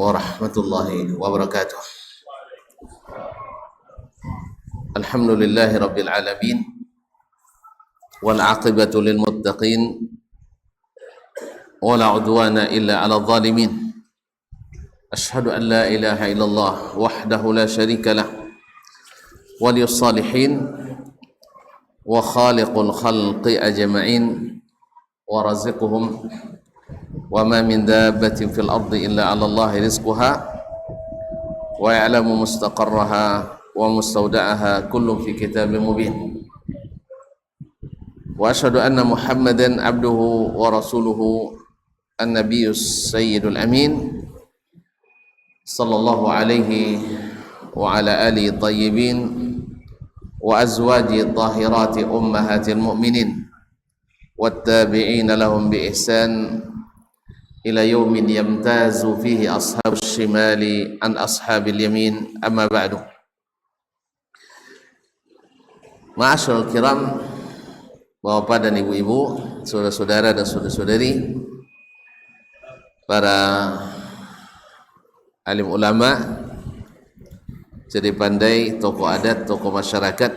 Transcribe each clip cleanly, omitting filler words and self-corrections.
warahmatullahi wabarakatuh. Alhamdulillahi rabbil alamin wal aqibatu lil muttaqin wala udwana illa ala zalimin. Ashhadu an la ilaha illallah wahdahu la syarika lah waliyus salihin wa khaliqul khalqi ajma'in wa raziquhum wa ma min dabbatin fil ardi illa 'ala Allahi rizquha wa ya'lamu mustaqarraha wa mustawda'aha kullun fi kitabin mubin. Wa asyhadu anna Muhammadan 'abduhu wa rasuluhu an-nabiyyus sayyidul amin sallallahu alaihi wa ala alihi tayyibin wa azwaji tahirati ummahatil mu'minin wattabi'ina lahum bi ihsan ila yaumin yamtazu fihi ashabus shimali an ashabil yamin, amma ba'du. Ma'asyiral kiram, bapak dan ibu-ibu, saudara-saudara dan saudara-saudari, para alim ulama, jadi pandai, tokoh adat, tokoh masyarakat,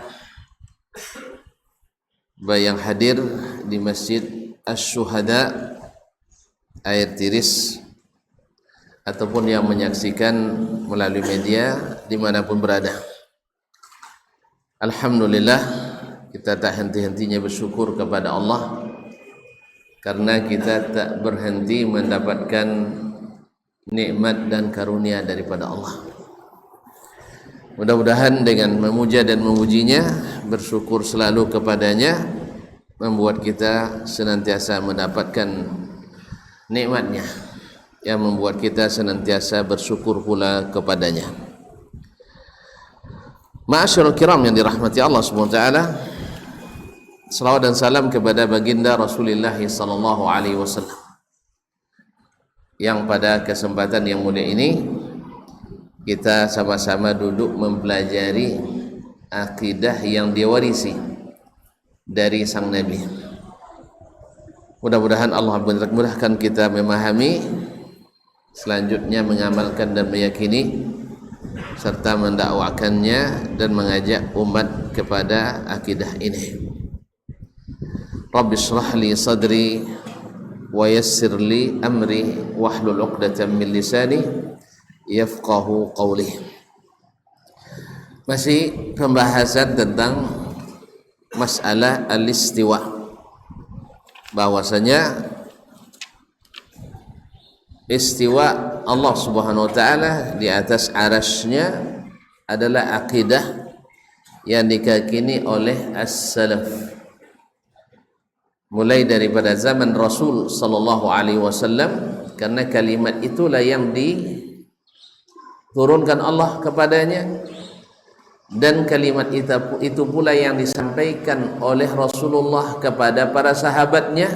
yang hadir di Masjid Asy-Syuhada Air Tiris ataupun yang menyaksikan melalui media dimanapun berada. Alhamdulillah, kita tak henti-hentinya bersyukur kepada Allah karena kita tak berhenti mendapatkan nikmat dan karunia daripada Allah. Mudah-mudahan dengan memuja dan memujinya, bersyukur selalu kepadanya, membuat kita senantiasa mendapatkan nikmatnya, yang membuat kita senantiasa bersyukur pula kepadanya. Ma'asyiral kiram yang dirahmati Allah Subhanahu wa taala, selawat dan salam kepada baginda Rasulullah sallallahu alaihi wasallam, yang pada kesempatan yang mulia ini kita sama-sama duduk mempelajari akidah yang diwarisi dari sang Nabi. Mudah-mudahan Allah mudahkan kita memahami, selanjutnya mengamalkan dan meyakini, serta mendakwakannya dan mengajak umat kepada akidah ini. Rabbi shrah li sadri wa yassir li amri wahlul 'uqdatam min lisani yafqahu qawli. Masih pembahasan tentang masalah al-istiwa, bahwasanya istiwa Allah Subhanahu wa taala di atas arasy-Nya adalah akidah yang diyakini oleh as-salaf, mulai daripada zaman Rasul sallallahu alaihi wasallam, karena kalimat itulah yang diturunkan Allah kepadanya, dan kalimat itu pula yang disampaikan oleh Rasulullah kepada para sahabatnya,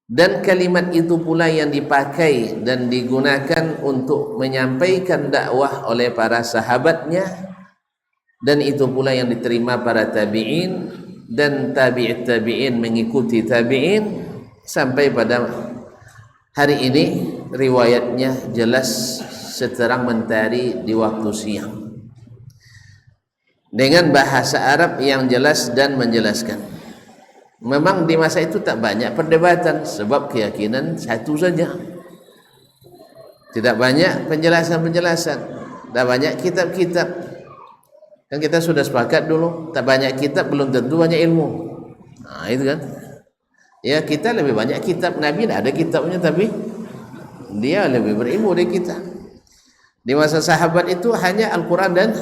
dan kalimat itu pula yang dipakai dan digunakan untuk menyampaikan dakwah oleh para sahabatnya, dan itu pula yang diterima para tabi'in dan tabi'it tabi'in mengikuti tabi'in sampai pada hari ini. Riwayatnya jelas seterang mentari di waktu siang, dengan bahasa Arab yang jelas dan menjelaskan. Memang di masa itu tak banyak perdebatan, sebab keyakinan satu saja, tidak banyak penjelasan-penjelasan, tak banyak kitab-kitab. Kan kita sudah sepakat dulu, tak banyak kitab belum tentu banyak ilmu. Nah itu kan, ya kita lebih banyak kitab. Nabi tak ada kitabnya, tapi dia lebih berilmu dari kita. Di masa sahabat itu hanya Al-Quran dan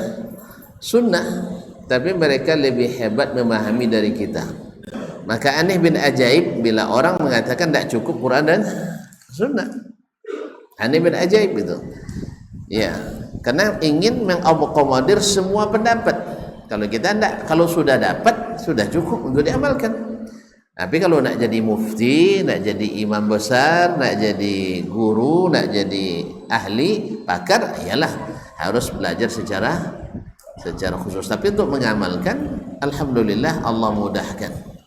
sunnah, tapi mereka lebih hebat memahami dari kita. Maka aneh bin ajaib bila orang mengatakan tak cukup Quran dan sunnah. Aneh bin ajaib itu, ya, karena ingin mengakomodir semua pendapat. Kalau kita tidak, kalau sudah dapat sudah cukup untuk diamalkan. Tapi kalau nak jadi mufti, nak jadi imam besar, nak jadi guru, nak jadi ahli pakar, iyalah harus belajar secara khusus. Tapi untuk mengamalkan, alhamdulillah Allah mudahkan.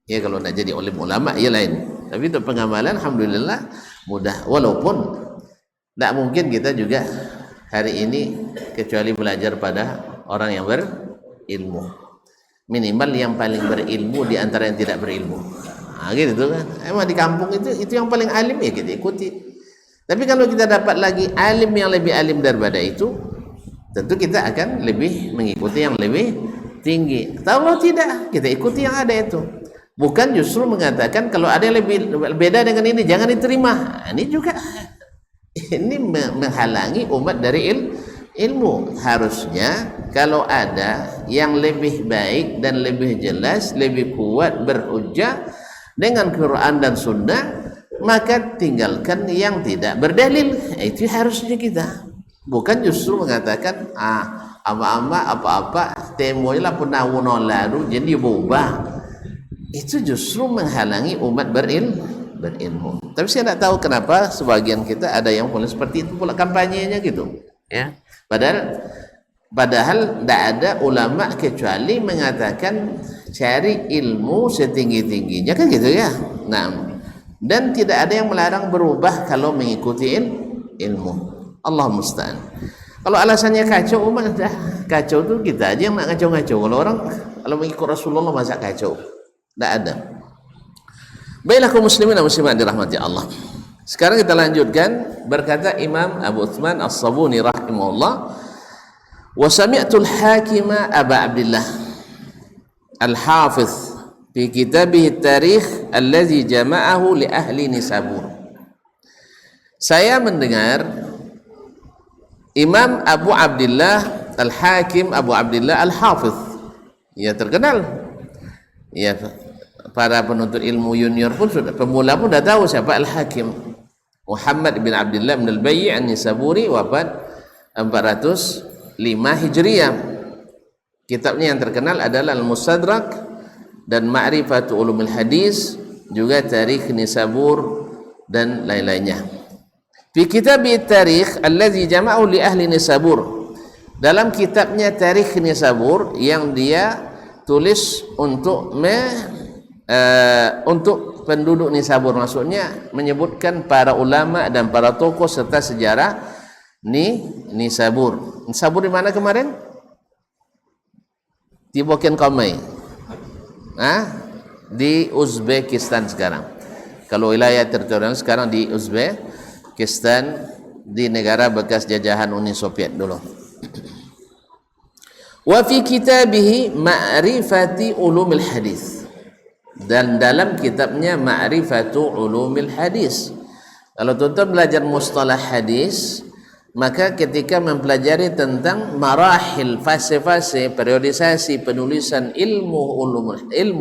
Ya kalau nak jadi ulama ya lain. Tapi untuk pengamalan alhamdulillah mudah. Walaupun Tidak mungkin kita juga hari ini kecuali belajar pada orang yang berilmu. Minimal yang paling berilmu di antara yang tidak berilmu. Nah, gitu kan. Emang di kampung itu yang paling alim ya kita ikuti. Tapi kalau kita dapat lagi alim yang lebih alim daripada itu, tentu kita akan lebih mengikuti yang lebih tinggi. Kalau tidak, kita ikuti yang ada itu. Bukan justru mengatakan kalau ada yang lebih beda dengan ini jangan diterima. Nah, ini juga ini menghalangi umat dari ilmu. Harusnya kalau ada yang lebih baik dan lebih jelas, lebih kuat berhujjah dengan Quran dan Sunnah, maka tinggalkan yang tidak berdalil. Itu harusnya kita. Bukan justru mengatakan apa-apa temoilah penawu lalu jadi berubah. Itu justru menghalangi umat berilmu. Tapi saya tidak tahu kenapa sebagian kita ada yang mulai seperti itu pula kampanyenya gitu. Ya. Padahal tidak ada ulama kecuali mengatakan cari ilmu setinggi-tingginya kan gitu ya. Nah, dan tidak ada yang melarang berubah kalau mengikuti ilmu. Allah musta'an. Kalau alasannya kacau umat dah kacau tuh kita aja yang nak kacau-kacau. Kalau mengikut Rasulullah masa kacau? Tidak ada. Baiklah kaum muslimin dan muslimat dirahmati Allah. Sekarang kita lanjutkan, berkata Imam Abu Uthman As-Sabuni rahimahullah, wa sami'tu al-Hakima Aba Abdillah Al-Hafiz fi kitabih at-Tarikh allazi jama'ahu li ahli Nisabur. Saya mendengar Imam Abu Abdillah Al-Hakim Abu Abdillah Al-Hafiz, ya terkenal, ya para penuntut ilmu junior pun sudah, pemula pun dah tahu siapa Al-Hakim. Muhammad bin Abdullah bin Al-Bayyi An-Nisaburi, wafat 405 Hijriah. Kitabnya yang terkenal adalah Al-Mustadrak dan Ma'rifatu Ulumul Hadis, juga Tarikh Nisabur dan lain-lainnya. Fi kitab Tarikh allazi jama'u li ahli Nisabur. Dalam kitabnya Tarikh Nisabur yang dia tulis untuk penduduk Nisabur, maksudnya menyebutkan para ulama dan para tokoh serta sejarah Nisabur. Nisabur di mana kemarin? Di Boken Komai. Di Uzbekistan sekarang. Kalau wilayah teritorial sekarang di Uzbekistan, di negara bekas jajahan Uni Soviet dulu. Wa fi kitabihi Ma'rifati Ulumil Hadis. Dan dalam kitabnya Ma'rifatu Ulumil Hadis. Kalau tuan-tuan belajar mustalah hadis, maka ketika mempelajari tentang marahil, fase-fase, periodisasi penulisan ilmu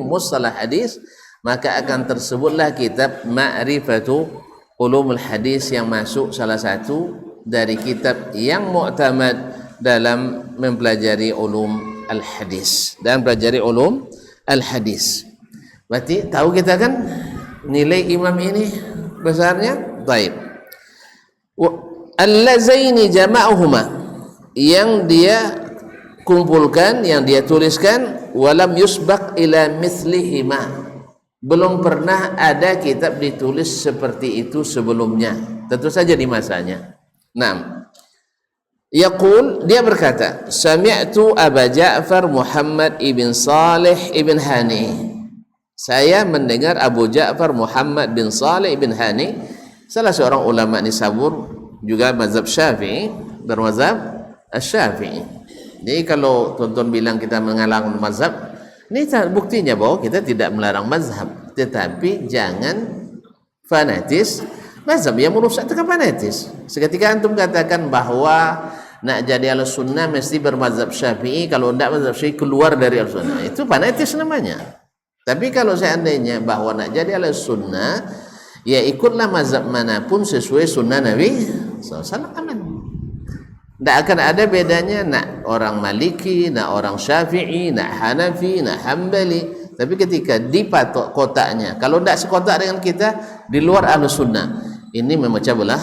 mustalah hadis, maka akan tersebutlah kitab Ma'rifatu Ulumul Hadis yang masuk salah satu dari kitab yang mu'tamad dalam mempelajari ulum al-hadis dan pelajari ulum al-hadis. Berarti tahu kita kan nilai imam ini besarnya. Baik. Allazaini jama'uhuma, yang dia kumpulkan, yang dia tuliskan, walam yusbaq ila mithlihima, belum pernah ada kitab ditulis seperti itu sebelumnya, tentu saja di masanya. Nah, yaqul, dia berkata, sami'tu Aba Ja'far Muhammad ibn Salih ibn Hani. Saya mendengar Abu Ja'far Muhammad bin Salih ibn Hani, salah seorang ulama Nisabur, juga mazhab Syafi'i, bermazhab Syafi'i. Jadi kalau tuan-tuan bilang kita mengalang mazhab, ini buktinya bahwa kita tidak melarang mazhab, tetapi jangan fanatis. Mazhab yang merusak itu kan fanatis. Seketika antum katakan bahwa nak jadi al-sunnah mesti bermazhab Syafi'i, kalau tidak mazhab Syafi'i keluar dari al-sunnah, itu fanatis namanya. Tapi kalau seandainya bahwa nak jadi al-sunnah, ya ikutlah mazhab manapun sesuai sunnah Nabi SAW, aman. Tidak akan ada bedanya nak orang Maliki, nak orang Syafi'i, nak Hanafi, nak Hambali. Tapi ketika dipatok kotaknya, kalau tidak sekotak dengan kita, di luar al-sunnah, ini memecah belah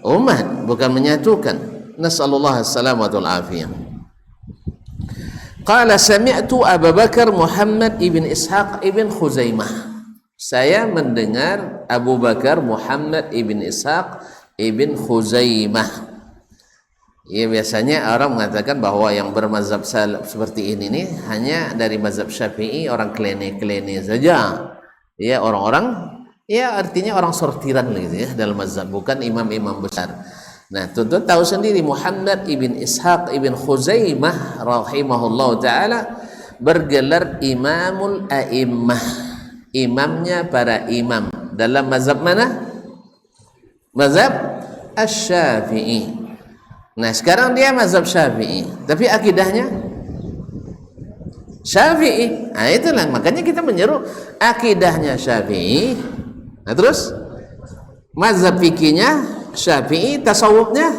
umat, bukan menyatukan. Nasallallahu alaihi wasallam. Qala sami'tu Abu Bakar Muhammad ibn Ishaq ibn Khuzaimah. saya mendengar Abu Bakar Muhammad ibn Ishaq ibn Khuzaimah. Ya, biasanya orang mengatakan bahwa yang bermazhab seperti ini nih hanya dari mazhab Syafi'i, orang klene-klene saja. Ya, orang-orang, ya artinya orang sortiran gitu ya dalam mazhab, bukan imam-imam besar. Nah, tentu tahu sendiri Muhammad ibn Ishaq ibn Khuzaimah rahimahullah ta'ala bergelar Imamul A'immah, imamnya para imam. Dalam mazhab mana? Mazhab Asy-Syafi'i. Nah, sekarang dia mazhab Syafi'i, tapi akidahnya Syafi'i. Nah, itulah makanya kita menyeru akidahnya Syafi'i. Nah, terus mazhab fikihnya Syafi'i, tasawufnya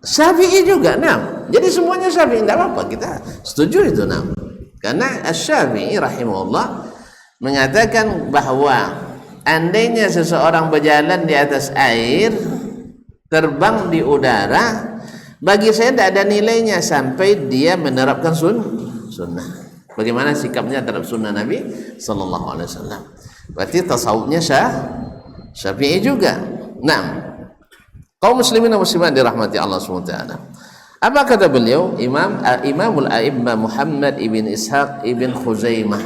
Syafi'i juga. Nah, jadi semuanya Syafi'i, tidak apa-apa, kita setuju itu. Nah, karena Asy-Syafi'i rahimahullah mengatakan bahwa andainya seseorang berjalan di atas air, terbang di udara, bagi saya tidak ada nilainya sampai dia menerapkan sunnah. Bagaimana sikapnya terhadap sunnah Nabi sallallahu alaihi wasallam? Berarti tasawufnya Syafi'i juga. Nah, kaum muslimin dan muslimat dirahmati Allah SWT. Apa kata beliau? Imamul A'immah Muhammad ibn Ishaq ibn Khuzaimah.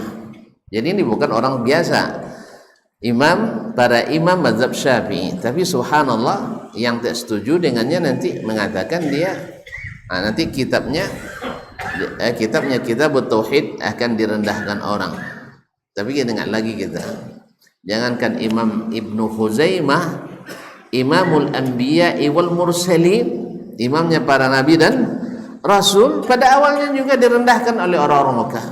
Jadi ini bukan orang biasa, para imam mazhab Syafi'i. Tapi subhanallah, yang tak setuju dengannya nanti mengatakan dia nanti kitabnya Kitab Tauhid akan direndahkan orang. Tapi kita dengar lagi, kita jangankan Imam Ibnu Khuzaimah, Imamul Anbiya wal Mursalin, imamnya para nabi dan rasul, pada awalnya juga direndahkan oleh orang-orang Mekah.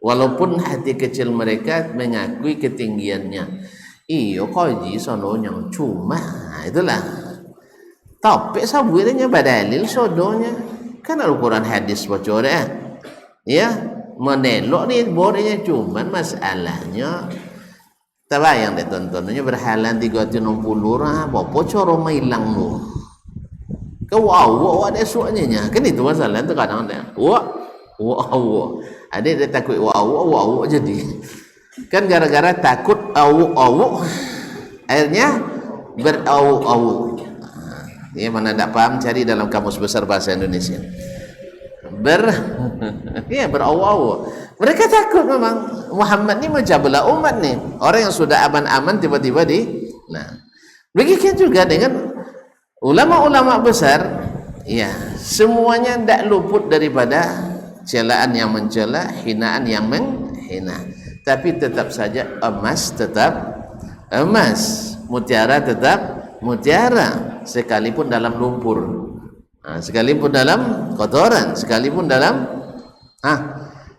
Walaupun hati kecil mereka mengakui ketinggiannya. Iyo koji sononya cuma itulah topik sabirnya badalil sodonya kan Al-Quran hadis bocor ya menelok nih bornya, cuman masalahnya tabayang deh tontonnya berhalan 360 bopo coro mailang lu kau ada suanya kan itu masalah itu kadang ada ada dia takut jadi kan gara-gara takut awu akhirnya berawu. Ya, mana tak paham cari dalam kamus besar bahasa Indonesia. Berawu. Mereka takut memang Muhammad ni macam belah umat ni. Orang yang sudah aman-aman tiba-tiba nah. Begitu juga dengan ulama-ulama besar, ya, semuanya tidak luput daripada celaan yang mencela, hinaan yang menghina. Tapi tetap saja emas tetap emas, mutiara tetap mutiara, sekalipun dalam lumpur, sekalipun dalam kotoran, sekalipun dalam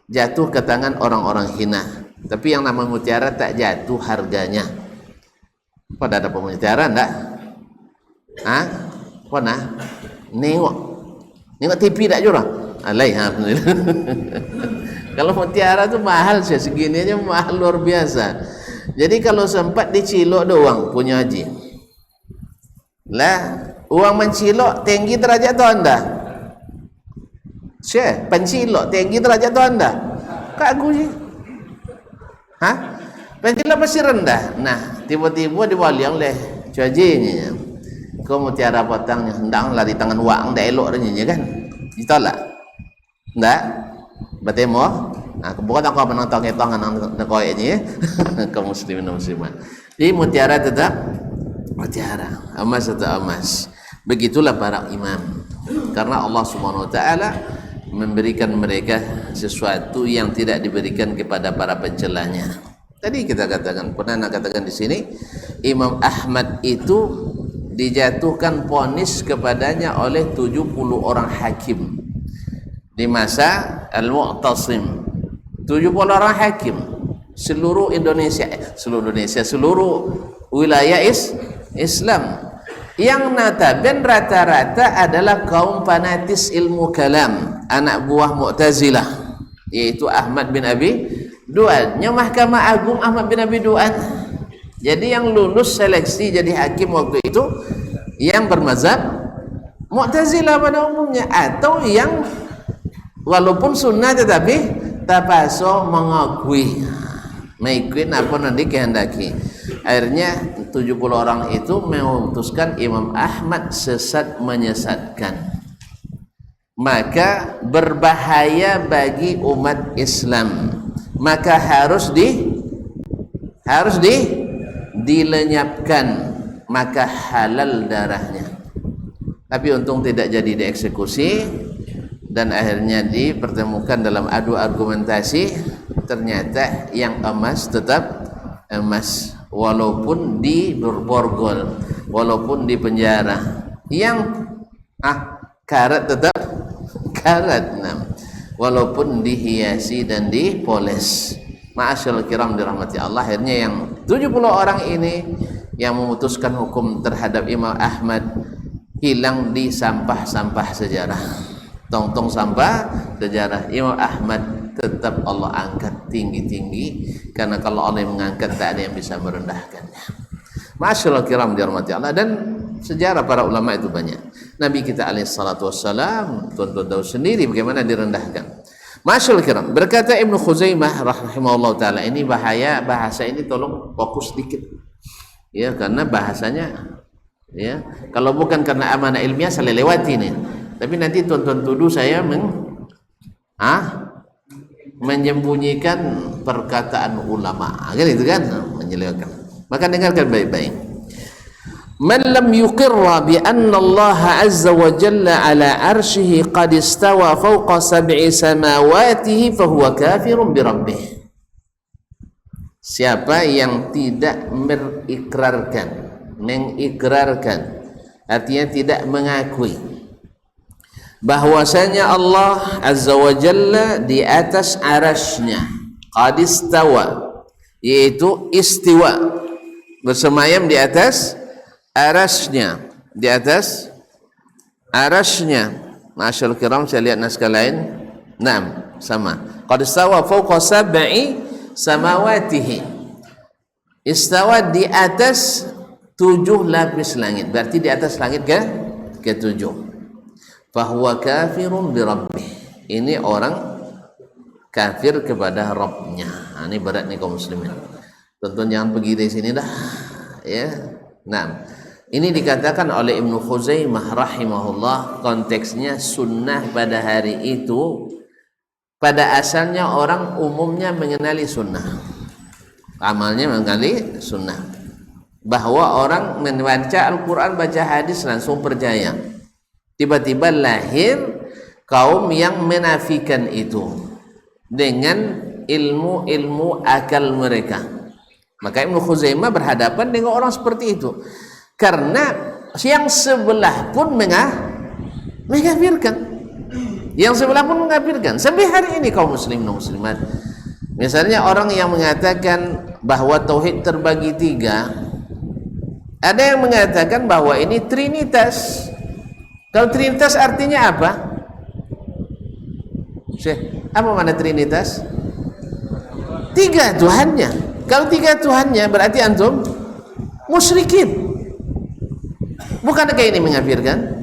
jatuh ke tangan orang-orang hina. Tapi yang nama mutiara tak jatuh harganya. Pada ada pemutiara enggak? Pernah nengok TV tak jurah? Alhamdulillah. Kalau mutiara tu mahal sih, segini aja mahal luar biasa. Jadi kalau sempat dicilok doang punya haji. Lah, uang mencilok tinggi derajat tu anda. Syekh, pencilok tinggi derajat tu anda. Kak aku je. Pencilok masih rendah. Nah, tiba-tiba diwali oleh cuajinya. Kau mutiara potangnya hendang lari tangan wang dah elok renyanya kan? Ditolak. Enggak? Bertemu, bukan aku menonton ketongan koyeknya ya. Kaum muslimin dan muslimat. Jadi mutiara tetap mutiara, emas tetap emas. Begitulah para imam. Karena Allah Subhanahu wa taala memberikan mereka sesuatu yang tidak diberikan kepada para pencelanya. Tadi kita pernah katakan di sini, Imam Ahmad itu dijatuhkan vonis kepadanya oleh 70 orang hakim. Di masa Al-Mu'tasim 70 orang hakim seluruh wilayah Islam yang notabene rata-rata adalah kaum fanatis ilmu kalam, anak buah Mu'tazilah, yaitu Ahmad bin Abi Du'an. Mahkamah Agung Ahmad bin Abi Du'an. Jadi yang lulus seleksi jadi hakim waktu itu yang bermazhab Mu'tazilah pada umumnya, atau yang walaupun sunnah tetapi tapaso mengakui. mengikuti apa yang dikehendaki. Akhirnya 70 orang itu memutuskan Imam Ahmad sesat menyesatkan, maka berbahaya bagi umat Islam, maka harus dilenyapkan, maka halal darahnya. Tapi untung tidak jadi dieksekusi, dan akhirnya dipertemukan dalam adu argumentasi. Ternyata yang emas tetap emas, walaupun diborgol, walaupun di penjara. Yang karat tetap karat, walaupun dihiasi dan dipoles. Ma'asyarul kiram dirahmati Allah. Akhirnya yang 70 orang ini yang memutuskan hukum terhadap Imam Ahmad hilang di sampah-sampah sejarah. Tong-tong sampah sejarah. Imam Ahmad tetap Allah angkat tinggi-tinggi, karena kalau Allah yang mengangkat tak ada yang bisa merendahkannya. Ma'asyarul kiram dirahmati Allah. Dan sejarah para ulama itu banyak. Nabi kita alaihissalatu wassalam, tuan-tuan tahu sendiri bagaimana direndahkan. Ma'asyarul kiram, berkata Ibnu Khuzaimah rahimahullah ta'ala, ini bahaya, bahasa ini tolong fokus sedikit ya, karena bahasanya ya, kalau bukan karena amanah ilmiah saya lewati nih, tapi nanti tuan-tuan tuduh saya menyembunyikan perkataan ulama, kan itu kan, menyelewengkan. Maka dengarkan baik-baik. Man lam yuqirra bi anna Allah azza wa jalla ala arshihi qad istawa fawqa sab'i samawatihi fahuwa kafirun bi rabbih. Siapa yang tidak mengikrarkan, artinya tidak mengakui bahwasanya Allah azza wa jalla di atas arasy-Nya, qad istawa, yaitu istiwa, bersemayam di atas arasy-Nya, di atas arasy-Nya. Masyaallah kiram, saya lihat naskah lain. Sama. Qad istawa fawqa sab'i samawatihi. Istawa di atas 7 lapis langit. Berarti di atas langit ke-7. Fahuwa kafirun bi rabbih. Ini orang kafir kepada Rabbnya. Ini berat nih kaum muslimin. Tonton jangan pergi dari sini dah. Ya. Ini dikatakan oleh Ibnu Khuzaimah rahimahullah, konteksnya sunnah pada hari itu pada asalnya orang umumnya mengenali sunnah, amalnya mengenali sunnah, bahwa orang membaca Al-Quran, baca hadis langsung percaya. Tiba-tiba lahir kaum yang menafikan itu dengan ilmu-ilmu akal mereka. Maka Ibnu Khuzaimah berhadapan dengan orang seperti itu, karena yang sebelah pun mengkafirkan, sampai hari ini kaum muslimin dan muslimat. Misalnya orang yang mengatakan bahwa tauhid terbagi 3, ada yang mengatakan bahwa ini trinitas. Kalau trinitas artinya apa? Syekh, apa makna trinitas? 3 Tuhannya. Kalau 3 Tuhannya berarti antum musyrikin. Bukankah ini mengkafirkan?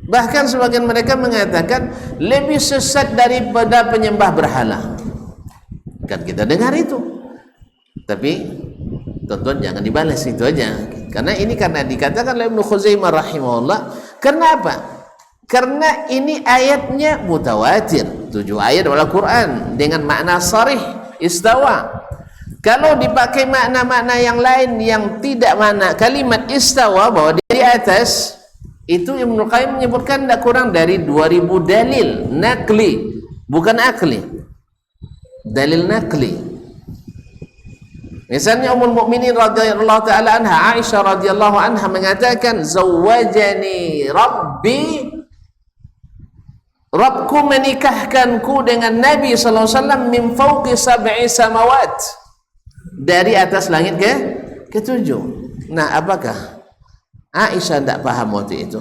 Bahkan sebagian mereka mengatakan lebih sesat daripada penyembah berhala. Kan kita dengar itu. Tapi tonton jangan dibalas itu aja. Karena dikatakan oleh Ibnu Khuzaimah rahimahullah. Karena apa? Karena ini ayatnya mutawatir. 7 ayat dalam Al-Quran dengan makna sharih istawa. Kalau dipakai makna-makna yang lain yang tidak makna kalimat istawa bahwa dia di atas, itu Ibnu Qayyim menyebutkan tidak kurang dari 2000 dalil nakli, bukan akli, dalil nakli. Misalnya Ummul Mukminin radhiyallahu taala anha, Aisyah radhiyallahu anha mengatakan, zawwajani rabbi, Rabbku menikahkanku dengan Nabi sallallahu alaihi wasallam min fawqi sab'i samawat, dari atas langit ke-7. Nah, apakah Aisyah tidak paham waktu itu?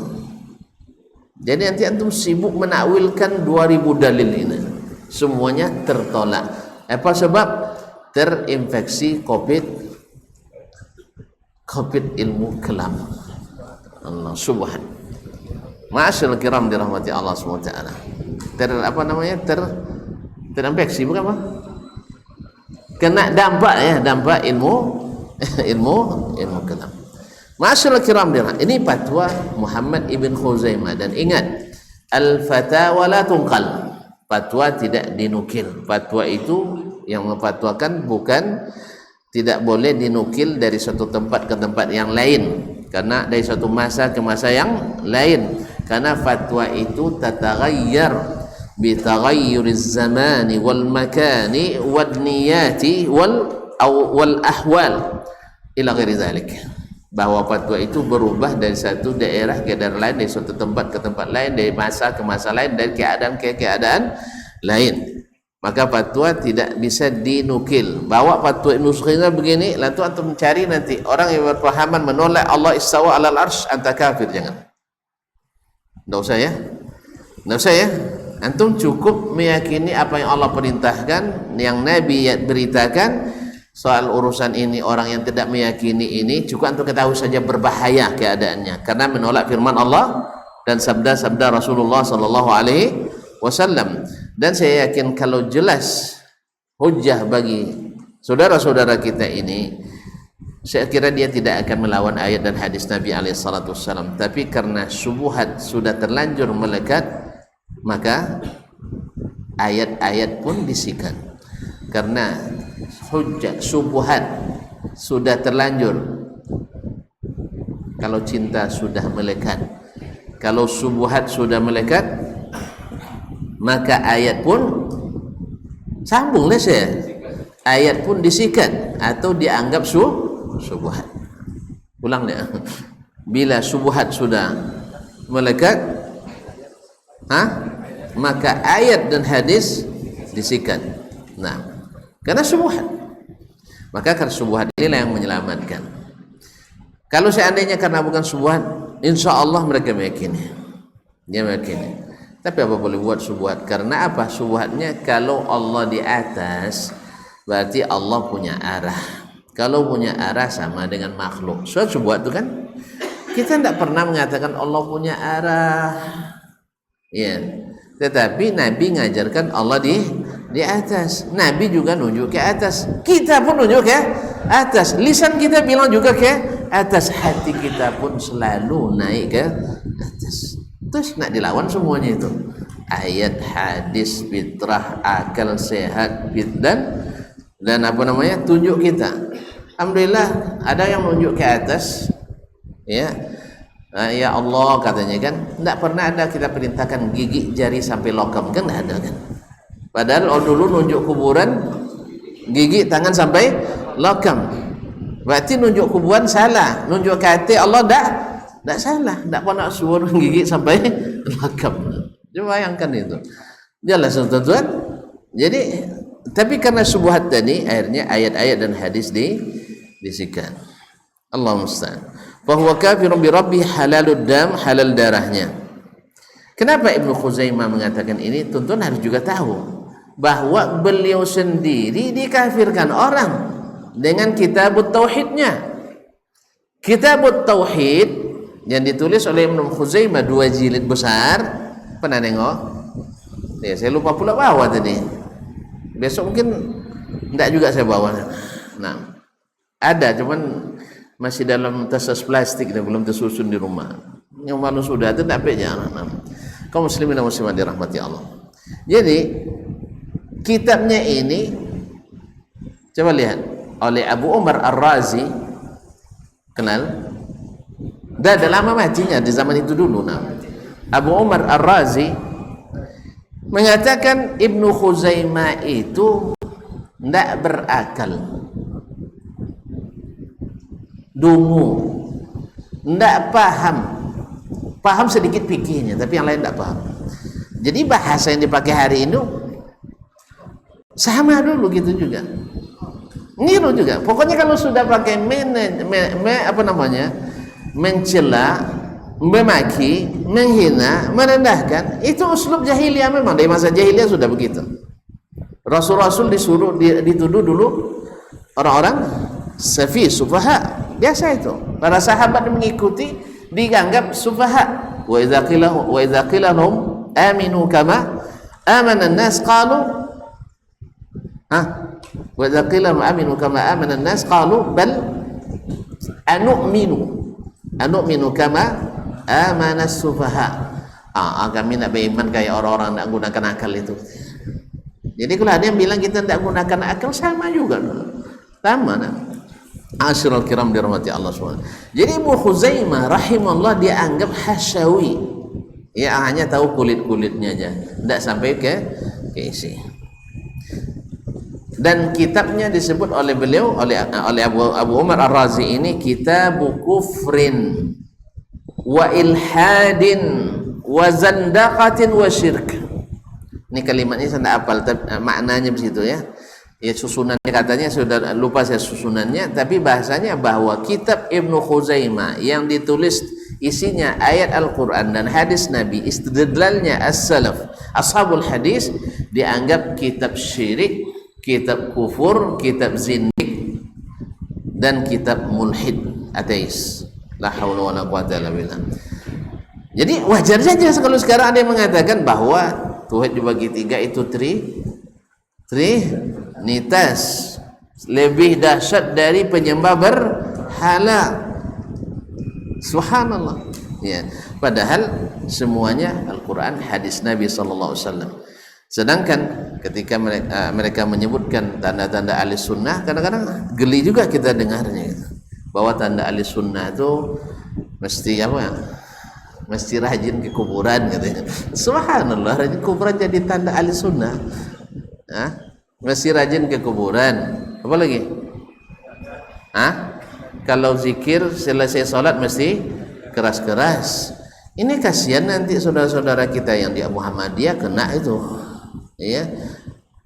Jadi nanti antum sibuk menakwilkan 2000 dalil ini, semuanya tertolak. Apa sebab? Terinfeksi COVID ilmu kelam. Allah subhanahu. Ma'asyarul kiram dirahmati Allah SWT. Terinfeksi bukan apa? kena dampak ya, dampak ilmu ilmu kalam. Ma'asyiral kiram, ini fatwa Muhammad ibn Khuzaimah. Dan ingat, al-fatawa la tunqal, fatwa tidak dinukil. Fatwa itu yang memfatwakan bukan, tidak boleh dinukil dari suatu tempat ke tempat yang lain, karena dari suatu masa ke masa yang lain, karena fatwa itu tataghayyar bi taghayyuriz zamani wal makani wad niyati wal ahwal ila ghairi zalik. Bahwa fatwa itu berubah dari satu daerah ke daerah lain, dari suatu tempat ke tempat lain, dari masa ke masa lain, dari keadaan ke keadaan lain. Maka fatwa tidak bisa dinukil. Bawa fatwa Ibnu Khuzaimah begini, lalu antum mencari nanti orang yang berpahaman menolak Allah istawa alal arsy, anta kafir. Jangan. Enggak usah ya. Enggak usah ya. Antum cukup meyakini apa yang Allah perintahkan, yang Nabi beritakan. Soal urusan ini, orang yang tidak meyakini ini, cukup antum ketahui saja berbahaya keadaannya, karena menolak firman Allah dan sabda-sabda Rasulullah sallallahu alaihi wasallam. Dan saya yakin kalau jelas hujjah bagi saudara-saudara kita ini, saya kira dia tidak akan melawan ayat dan hadis Nabi alaihi salatu wasallam. Tapi karena syubhat sudah terlanjur melekat, maka ayat-ayat pun disikat. Karena hujjah syubhat sudah terlanjur, kalau cinta sudah melekat, kalau syubhat sudah melekat, maka ayat pun sambung saya, ayat pun disikat atau dianggap syubhat. Ulang deh, bila syubhat sudah melekat, maka ayat dan hadis disikat. Nah, karena syubhat, maka karena syubhat inilah yang menyelamatkan. Kalau seandainya karena bukan syubhat, insya Allah mereka meyakini, dia meyakini. Tapi apa boleh buat syubhat? Karena apa? Syubhatnya kalau Allah di atas, berarti Allah punya arah. Kalau punya arah sama dengan makhluk. Soal syubhat itu kan, kita tidak pernah mengatakan Allah punya arah, ya. Tetapi Nabi ngajarkan Allah di atas. Nabi juga nunjuk ke atas, kita pun nunjuk ke atas. Lisan kita bilang juga ke atas, hati kita pun selalu naik ke atas. Terus nak dilawan semuanya itu, ayat, hadis, fitrah, akal sehat, dan apa namanya, tunjuk kita. Alhamdulillah ada yang nunjuk ke atas, ya. Ya Allah katanya kan, tidak pernah ada kita perintahkan gigi jari sampai lokam, kan tidak ada kan. Padahal dulu nunjuk kuburan gigi tangan sampai lokam, berarti nunjuk kuburan salah. Nunjuk kata Allah tidak salah, tidak pernah suruh gigi sampai lokam. Coba bayangkan itu, jelas tuan-tuan. Jadi tapi karena syubhat tadi, akhirnya ayat-ayat dan hadis disikat. Allah musta'an. Bahwa kafirun bi rabbi halalud dam, halal darahnya. Kenapa Ibnu Khuzaimah mengatakan ini? Tuan-tuan harus juga tahu bahwa beliau sendiri dikafirkan orang dengan kitabut tauhidnya. Kitabut tauhid yang ditulis oleh Ibnu Khuzaimah, 2 jilid besar. Pernah nengok? Ya, saya lupa pula bawa tadi. Besok mungkin enggak juga saya bawa. Nah, ada cuman masih dalam tas plastik dan belum tersusun di rumah. Yang malu sudah tetapi jangan. Kaum muslimin dan muslimat dirahmati Allah. Jadi kitabnya ini coba lihat, oleh Abu Umar Ar-Razi, kenal? Dah lama matinya di zaman itu dulu. Nah, Abu Umar Ar-Razi mengatakan Ibnu Khuzaimah itu tidak berakal, dungu, tidak paham sedikit fikihnya, tapi yang lain tidak paham. Jadi bahasa yang dipakai hari ini sama dulu gitu juga, niru juga. Pokoknya kalau sudah pakai mencela, memaki, menghina, merendahkan, itu uslub jahiliyah. Memang dari masa jahiliyah sudah begitu. Rasul-rasul dituduh dulu orang-orang safi, sufaha, biasa itu. Para sahabat mengikuti dianggap sufaha. Wa idza qila lahum aminu kama amana an-nas qalu Wa idza qila aminu kama amana an-nas qalu bal anu'minu kama amana as-sufaha. Kami nak beriman kayak orang-orang nak gunakan akal itu. Jadi kalau ada yang bilang kita tidak gunakan akal, sama juga, sama. Asyrul kiram dirahmati Allah SWT. Jadi Ibnu Khuzaimah rahimahullah dia anggap hasyawi, ya hanya tahu kulit-kulitnya aja, tidak sampai ke isi. Dan kitabnya disebut oleh beliau, oleh Abu Umar Ar-Razi ini, Kitabu Kufrin wa Ilhadin wa Zandaqatin wa Syirk. Ini kalimatnya saya tidak hafal, maknanya begitu ya. Ya susunannya katanya sudah lupa saya susunannya, tapi bahasanya bahwa kitab Ibnu Khuzaimah yang ditulis isinya ayat Al-Quran dan hadis Nabi, istidlalnya as-salaf ashabul hadis, dianggap kitab syirik, kitab kufur, kitab zindik, dan kitab mulhid, ateis. La haula wala quwata illa billah. Jadi wajar saja kalau sekarang ada yang mengatakan bahwa Tauhid dibagi tiga itu trinitas, lebih dahsyat dari penyembah berhala. Subhanallah. Ya, padahal semuanya Al-Quran, hadis Nabi sallallahu alaihi wasallam. Sedangkan ketika mereka menyebutkan tanda-tanda ahli sunnah, kadang-kadang geli juga kita dengarnya gitu. Bahwa tanda ahli sunnah itu mesti apa? Mesti rajin ke kuburan katanya. Subhanallah, rajin kuburan jadi tanda ahli sunnah. Mesti rajin ke kuburan. Apa lagi? Kalau zikir selesai sholat mesti keras-keras. Ini kasihan nanti saudara-saudara kita yang di Muhammadiyah kena itu, ya.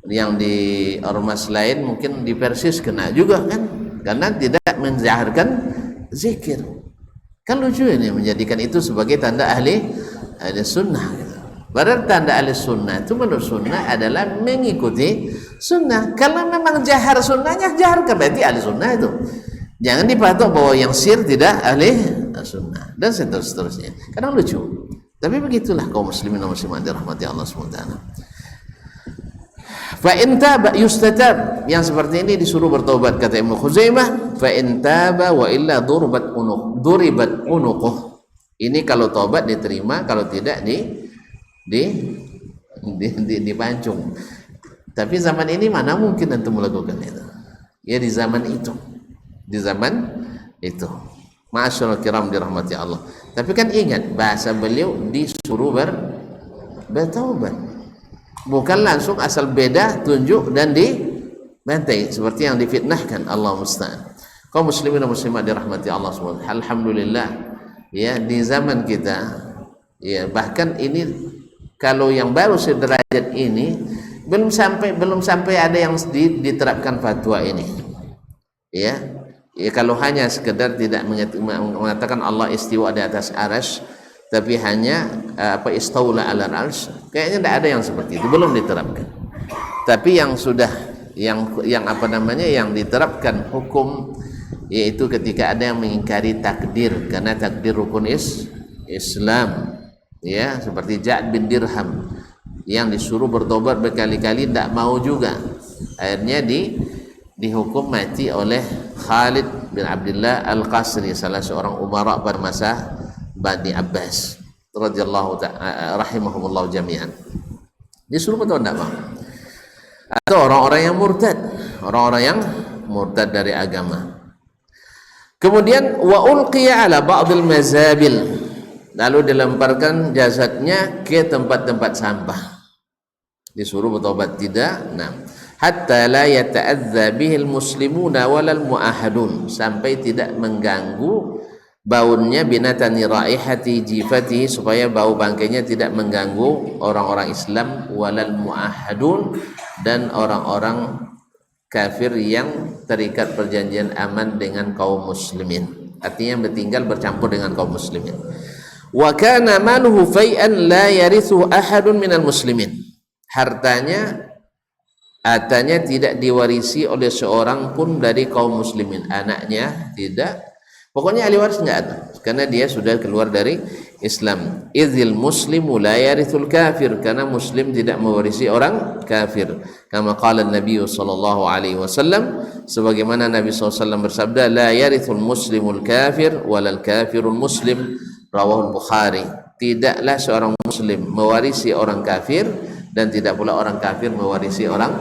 Yang di ormas lain mungkin di Persis kena juga kan, karena tidak menjaharkan zikir. Kan lucu ini menjadikan itu sebagai tanda ahli sunnah gitu. Padahal tanda ahli sunnah itu menurut sunnah adalah mengikuti sunnah. Kalau memang jahar sunnahnya, jaharkan, berarti ahli sunnah itu. Jangan dipatok bahwa yang sir tidak ahli sunnah dan seterusnya. Kadang lucu, tapi begitulah kaum muslimin dan muslimat dirahmati Allah SWT. Fa in taba yustatab, yang seperti ini disuruh bertobat kata Ibnu Khuzaimah. Fa in taba wa illa duribat unuquh. Ini kalau tobat diterima, kalau tidak dipancung. Tapi zaman ini mana mungkin antum melakukan itu? Ya di zaman itu. Ma'asyiral kiram dirahmati Allah. Tapi kan ingat bahasa beliau disuruh bertaubat. Bukan langsung asal beda tunjuk dan dibantai seperti yang difitnahkan. Allah musta'an. Kaum muslimin dan muslimat dirahmati Allah SWT. Alhamdulillah ya, di zaman kita ya, bahkan ini kalau yang baru sederajat ini belum sampai ada yang diterapkan fatwa ini. Ya, kalau hanya sekedar tidak mengatakan Allah istiwa di atas arsy, tapi hanya istaula ala arsy, kayaknya tidak ada yang seperti itu, belum diterapkan. Tapi yang sudah yang diterapkan hukum, yaitu ketika ada yang mengingkari takdir, karena takdir rukun Islam, ya, seperti Ja'd bin Dirham yang disuruh bertobat berkali-kali tidak mau juga, akhirnya dihukum mati oleh Khalid bin Abdullah Al-Qasri, salah seorang umara pada masa Bani Abbas radhiyallahu ta'ala rahimahumullah jami'an. Disuruh betul tidak mau. Atau orang-orang yang murtad dari agama. Kemudian wa ulqiya ala ba'dil mazabil, lalu dilemparkan jasadnya ke tempat-tempat sampah. Disuruh bertobat tidak. Hatta la yata'adza bihil muslimuna walal mu'ahadun, sampai tidak mengganggu baunya binatani raihati jifati, supaya bau bangkainya tidak mengganggu orang-orang Islam, walal mu'ahadun, dan orang-orang kafir yang terikat perjanjian aman dengan kaum muslimin, artinya bertinggal bercampur dengan kaum muslimin. Wa kana maluhu fai'an la yarithu ahadun minal muslimin, hartanya tidak diwarisi oleh seorang pun dari kaum muslimin, anaknya tidak, Pokoknya ahli waris enggak ada karena dia sudah keluar dari Islam. Idzil muslimu la yarithul kafir, karena muslim tidak mewarisi orang kafir. Kama qala Nabi sallallahu alaihi wasallam, sebagaimana Nabi SAW bersabda, la yarithul muslimul kafir walal kafirul muslim, rawahul Bukhari. Tidaklah seorang muslim mewarisi orang kafir dan tidak pula orang kafir mewarisi orang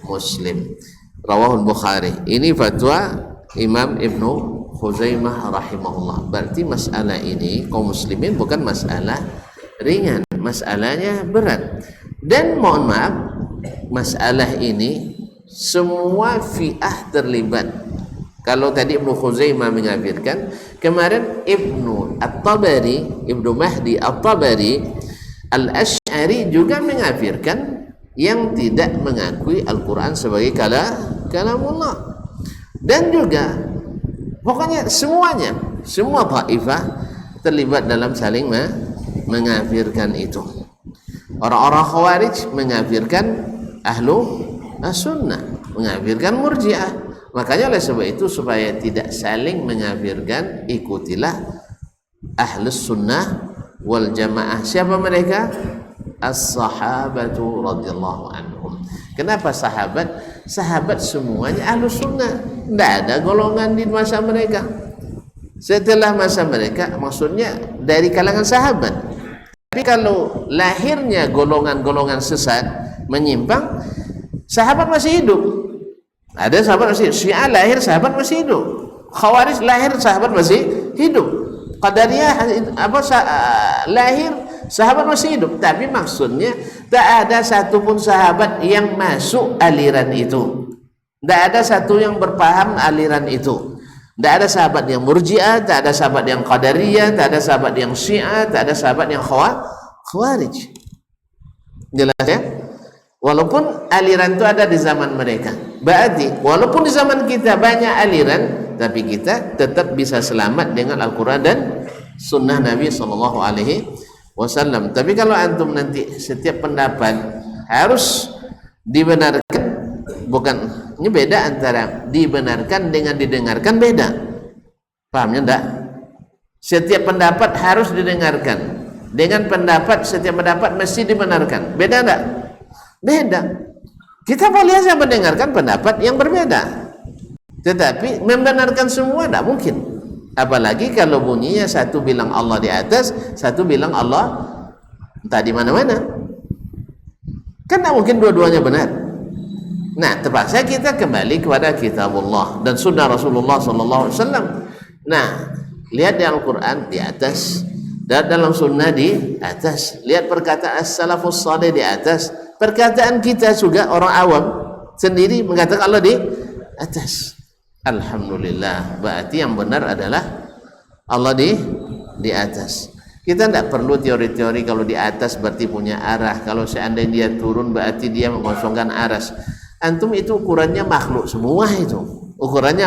muslim. Rawahul Bukhari. Ini fatwa Imam Ibnu Khuzaimah rahimahullah. Berarti masalah ini kaum muslimin bukan masalah ringan, masalahnya berat. Dan mohon maaf, masalah ini semua fi'ah terlibat. Kalau tadi Ibnu Khuzaimah mengafirkan, kemarin Ibnu At-Tabari, Ibnu Mahdi At-Tabari Al-Asy'ari juga mengafirkan yang tidak mengakui Al-Quran sebagai kalamullah. Dan juga pokoknya semuanya, semua taifah terlibat dalam saling mengafirkan itu. Orang-orang Khawarij mengafirkan ahlu sunnah, mengafirkan Murji'ah. Makanya oleh sebab itu, supaya tidak saling mengafirkan, ikutilah ahlus sunnah wal jamaah. Siapa mereka? As-sahabatu radhiyallahu anhum. Kenapa sahabat? Sahabat semuanya ahlus sunnah, tidak ada golongan di masa mereka. Setelah masa mereka, maksudnya dari kalangan sahabat. Tapi kalau lahirnya golongan-golongan sesat menyimpang, sahabat masih hidup. Ada sahabat masih hidup. Syiah lahir, sahabat masih hidup. Khawarij lahir, sahabat masih hidup. Qadariyah lahir, sahabat masih hidup. Tapi maksudnya tak ada satupun sahabat yang masuk aliran itu. Tak ada satu yang berpaham aliran itu. Tak ada sahabat yang Murji'ah, tak ada sahabat yang Qadariyah, tak ada sahabat yang Syiah, tak ada sahabat yang Khawarij. Jelas ya? Walaupun aliran itu ada di zaman mereka. Berarti walaupun di zaman kita banyak aliran, tapi kita tetap bisa selamat dengan Al-Quran dan Sunnah Nabi SAW. Tapi kalau antum nanti setiap pendapat harus dibenarkan, bukan, ini beda antara dibenarkan dengan didengarkan, beda. Pahamnya enggak? Setiap pendapat harus didengarkan, dengan pendapat setiap pendapat mesti dibenarkan, beda enggak? Beda. Kita boleh saja mendengarkan pendapat yang berbeda, tetapi membenarkan semua tidak mungkin. Apalagi kalau bunyinya satu bilang Allah di atas, satu bilang Allah entah di mana-mana, kan tidak mungkin dua-duanya benar. Nah, terpaksa kita kembali kepada kitabullah dan sunnah Rasulullah SAW. Nah, lihat di Al-Quran di atas, dan dalam sunnah di atas. Lihat perkataan as-salafus salih di atas. Perkataan kita juga orang awam sendiri mengatakan Allah di atas. Alhamdulillah, berarti yang benar adalah Allah di atas. Kita tidak perlu teori-teori kalau di atas berarti punya arah, kalau seandainya dia turun berarti dia mengosongkan aras. Antum itu ukurannya makhluk semua, itu ukurannya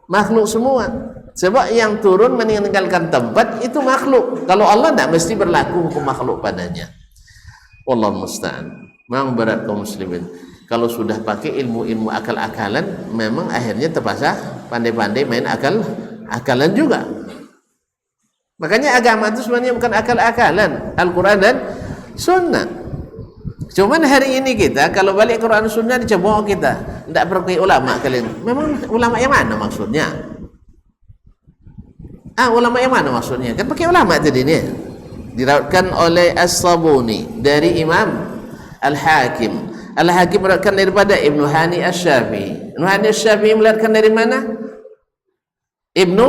makhluk semua. Sebab yang turun meninggalkan tempat itu makhluk. Kalau Allah tidak mesti berlaku hukum makhluk padanya. Wallahu musta'an. Memang berat kaum muslimin. Kalau sudah pakai ilmu-ilmu akal-akalan, memang akhirnya terpaksa pandai-pandai main akalan juga. Makanya agama itu sebenarnya bukan akal-akalan, Al-Quran dan Sunnah. Cuman hari ini kita kalau balik Quran Sunnah dicoba kita tidak pakai ulama kalian. Memang ulama yang mana maksudnya? Ulama yang mana maksudnya? Kan pakai ulama tadi ini. Dirautkan oleh As-Sabuni dari Imam Al-Hakim. Al-Hakim meriwayatkan daripada Ibnu Hani Asy-Syafi'i. Ibnu Hani Asy-Syafi'i meriwayatkan dari mana? Ibnu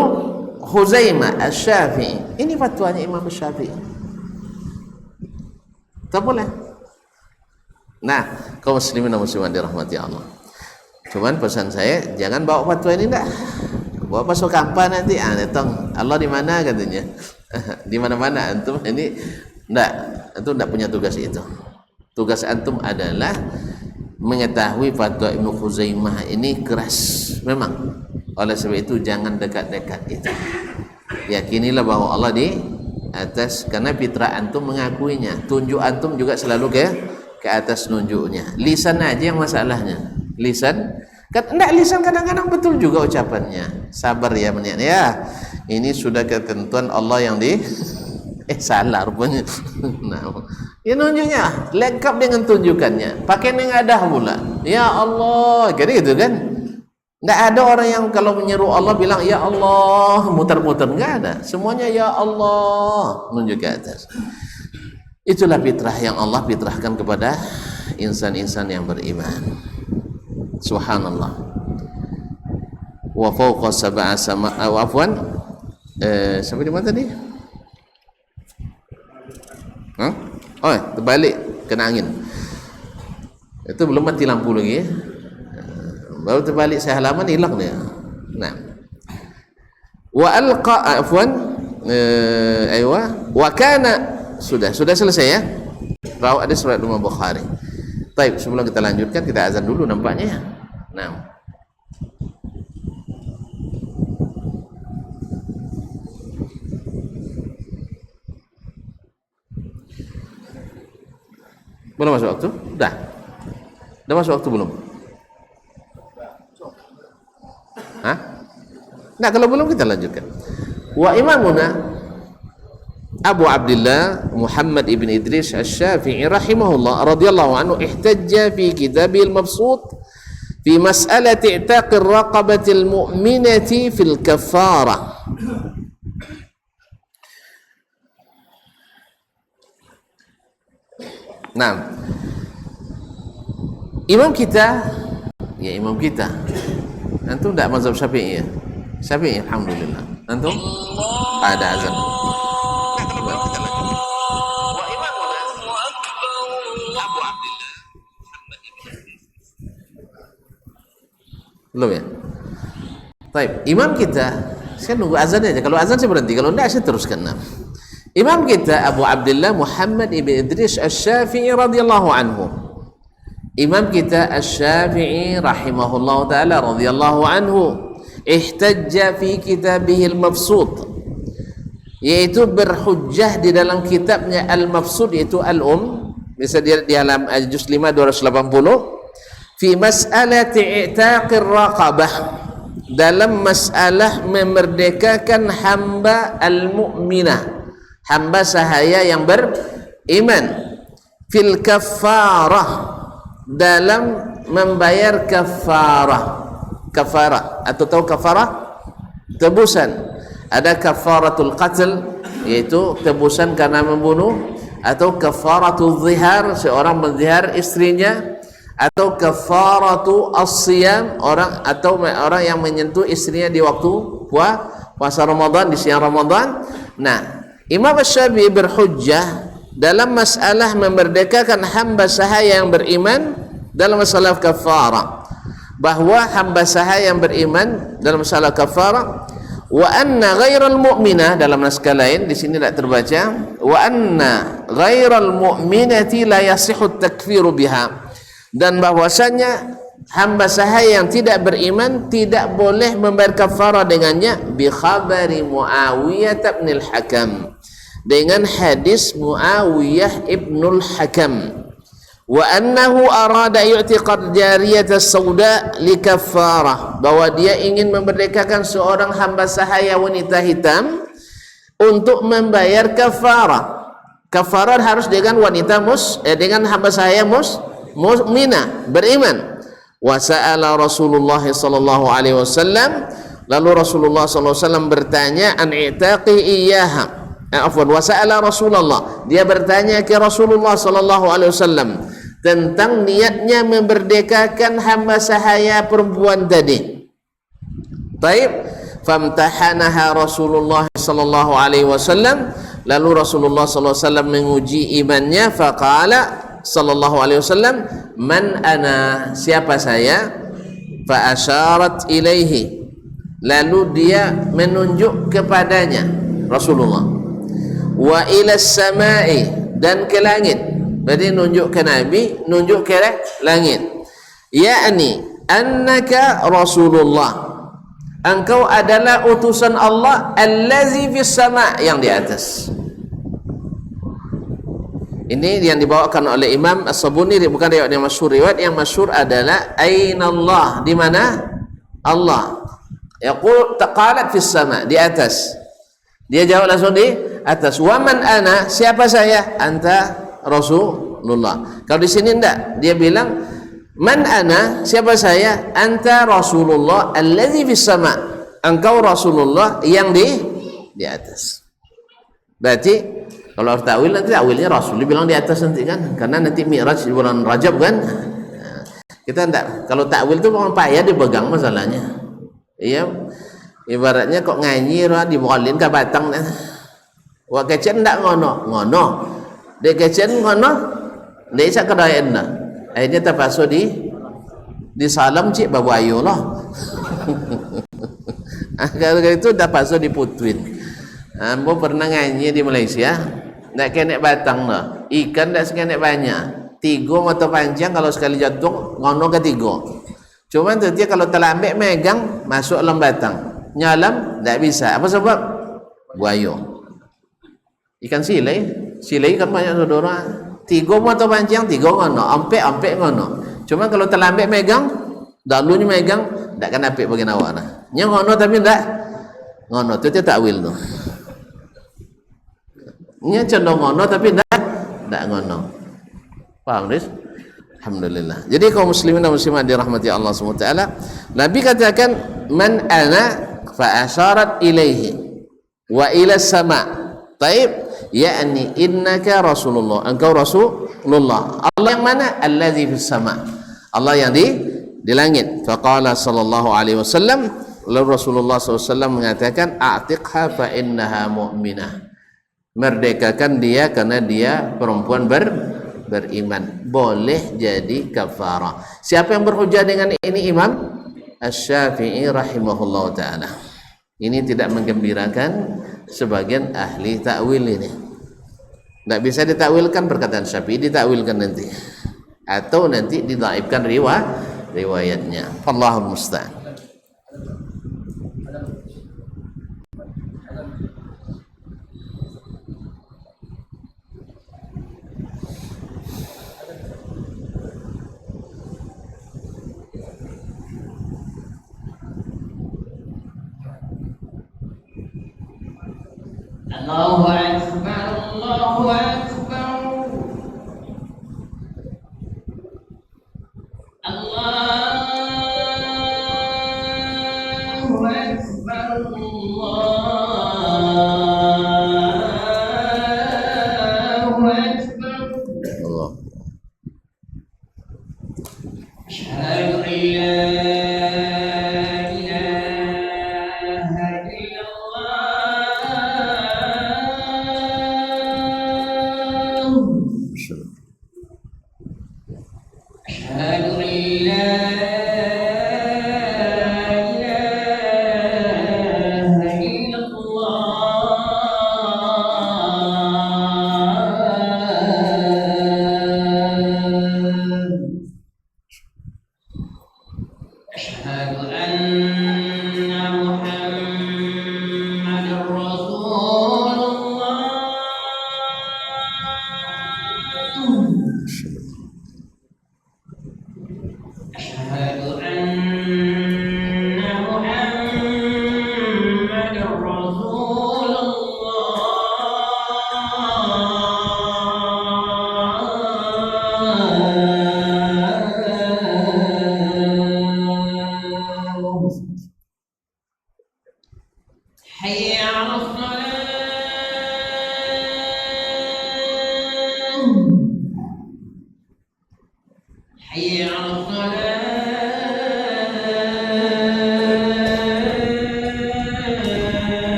Khuzaimah Asy-Syafi'i. Ini fatwanya Imam Asy-Syafi'i. Tak boleh. Nah, kaum muslimin dan muslimat dirahmati Allah. Cuman pesan saya, jangan bawa fatwa ini dah. Bawa masuk kampanye nanti, datang Allah di mana katanya. Di mana-mana antum ini enggak, antum enggak punya tugas itu. Tugas antum adalah mengetahui fatwa Ibnu Khuzaimah ini keras memang. Oleh sebab itu jangan dekat-dekat itu. Yakinilah bahwa Allah di atas, karena fitrah antum mengakuinya. Tunjuk antum juga selalu ke atas nunjuknya. Lisan aja yang masalahnya. Lisan Enggak, lisan kadang-kadang betul juga ucapannya. Sabar ya meniat ya. Ini sudah ketentuan Allah yang di salah rupanya. Nah, ya nunjuknya lengkap dengan tunjukannya. Pakai nengadah pula. Ya Allah, jadi gitu kan. Enggak ada orang yang kalau menyeru Allah bilang ya Allah muter-muter, enggak ada. Semuanya ya Allah menunjuk ke atas. Itulah fitrah yang Allah fitrahkan kepada insan-insan yang beriman. Subhanallah. Wa fawqa sab'a sama afwan sampai di mana tadi? Oh, terbalik kena angin. Itu belum mati lampu lagi ya. Baru terbalik saya halaman hilang dia. Nah. Wa alqa afwan wa kana sudah selesai ya. Ada surat Imam Bukhari. Baik, sebelum kita lanjutkan kita azan dulu nampaknya. Nah. Belum masuk waktu? Udah masuk waktu belum? Hah? Nah, kalau belum kita lanjutkan. Wa imamuna Abu Abdullah Muhammad ibn Idris Asy-Syafi'i rahimahullah radhiyallahu anhu ihtajja fi kitabil mabsut fi mas'alati i'taqir raqabatil mu'minati fil kafarah. Nah, imam kita antum tidak mazhab Syafi'i ya? Syafi'i alhamdulillah. Antum ada azan. Belum ya? Baik, imam kita saya nunggu azan aja. Kalau azan saya berhenti, kalau enggak saya teruskan. Nah. Imam kita Abu Abdullah Muhammad ibn Idris Asy-Syafi'i radhiyallahu anhu. Imam kita Asy-Syafi'i rahimahullahu taala radhiyallahu anhu ihtajja fi kitabihil mabsut, yaitu berhujjah di dalam kitabnya Al-Mabsut, yaitu bisa di dalam juz 5 280 fi mas'alati i'taqir raqabah, dalam masalah memerdekakan hamba al-mu'minah, hamba sahaya yang beriman, fil kafarah, dalam membayar kafarah atau tahu kafarah? Tebusan. Ada kafaratul qatl, yaitu tebusan karena membunuh, atau kafaratul zihar, seorang menzihar istrinya, atau kafaratu as-siyam, orang yang menyentuh istrinya di waktu puasa Ramadan, di siang Ramadan. Nah, Imam Asy-Syafi'i berhujjah dalam masalah memerdekakan hamba sahaya yang beriman dalam masalah kafarah, bahwa hamba sahaya yang beriman dalam masalah kafarah, wa anna ghairal mu'minah, dalam naskah lain di sini tidak terbaca, wa anna ghairal mu'minati la yasihhu takfiru biha, dan bahwasanya hamba sahaya yang tidak beriman tidak boleh membayar kafarah dengannya, bi khabari Muawiyah bin al-Hakam, dengan hadis Muawiyah ibnul Hakam, wa annahu arada yu'tiqad jariyata sauda li kafarah, bahwa dia ingin memerdekakan seorang hamba sahaya wanita hitam untuk membayar kafarah. Kafarah harus dengan wanita dengan hamba sahaya mukminah beriman. Wa sa'ala Rasulullah sallallahu alaihi wasallam, lalu Rasulullah sallallahu alaihi wasallam bertanya an i'taqi iyyaha, wa sa'ala Rasulullah, dia bertanya ke Rasulullah sallallahu alaihi wasallam tentang niatnya memerdekakan hamba sahaya perempuan tadi. Taib, famtahanaha Rasulullah sallallahu alaihi wasallam, lalu Rasulullah sallallahu alaihi wasallam menguji imannya, faqala sallallahu alaihi wasallam, man ana, siapa saya? Fa asyarat ilaihi, lalu dia menunjuk kepadanya Rasulullah, wa ila samai, dan ke langit. Berarti nunjuk ke Nabi, nunjuk ke langit, yakni annaka Rasulullah, engkau adalah utusan Allah, allazi fis sama', yang di atas. Ini yang dibawakan oleh Imam As-Sabuni, bukan riwayat yang masyhur. Riwayat yang masyhur adalah Aina Allah, di mana Allah. Yaqul taqalat fis sama, di atas. Dia jawab langsung di atas. Wa man ana, siapa saya? Anta Rasulullah. Kalau di sini enggak, dia bilang man ana, siapa saya? Anta Rasulullah allazi fis sama. Engkau Rasulullah yang di atas. Berarti kalau takwil, nanti takwilnya Rasul bilang di atas nanti kan, karena nanti Mi'raj di bulan Rajab kan. Kita enggak, kalau takwil itu orang payah dipegang masalahnya. Iya, ibaratnya kok ngaji di bolin ke batang, wah kecen enggak ngono, dia kecen ngono, dia isa kedayan dah. Akhirnya terpaksa di salam cik babu ayu lah. Kalau itu terpaksa diputuin. Ambo pernah ngaji di Malaysia. Tak kena batang lah, ikan tak sekena banyak, 3 mata panjang, kalau sekali jatuh ngono ke 3. Cuma tu dia kalau terlambat megang masuk dalam batang, nyalam tak bisa. Apa sebab? Buaya. Ikan silai kan banyak saudara, 3 mata panjang, 3 ngono, ampek ngono. Cuma kalau terlambat megang, dalunya megang tak kena apik bagi awak nah. Nya ngono tapi tak ngono, tu dia takwil tu. Nya condong ngono tapi ndak ngono. Paham, Riz? Alhamdulillah. Jadi kaum muslimin dan muslimat dirahmati Allah SWT, Nabi katakan man ana fa asyarat ilaihi wa ila sama. Taib, yakni innaka Rasulullah, engkau Rasulullah. Allah yang mana? Allazi fis sama. Allah yang di langit. Faqala sallallahu alaihi wasallam, lalu Rasulullah SAW mengatakan a'tiqha fa innaha mu'minah. Merdekakan dia karena dia perempuan beriman, boleh jadi kafarah. Siapa yang berhujah dengan ini? Imam Asy-Syafi'i rahimahullah ta'ala. Ini tidak menggembirakan sebagian ahli takwil ini. Tidak bisa ditakwilkan perkataan Syafi'i, ditakwilkan nanti, atau nanti didhaifkan riwayatnya. Allahul musta'an. Allahu Akbar, Allahu Akbar, Allahu Akbar, Allahu Akbar. Allah. Asyhadu an la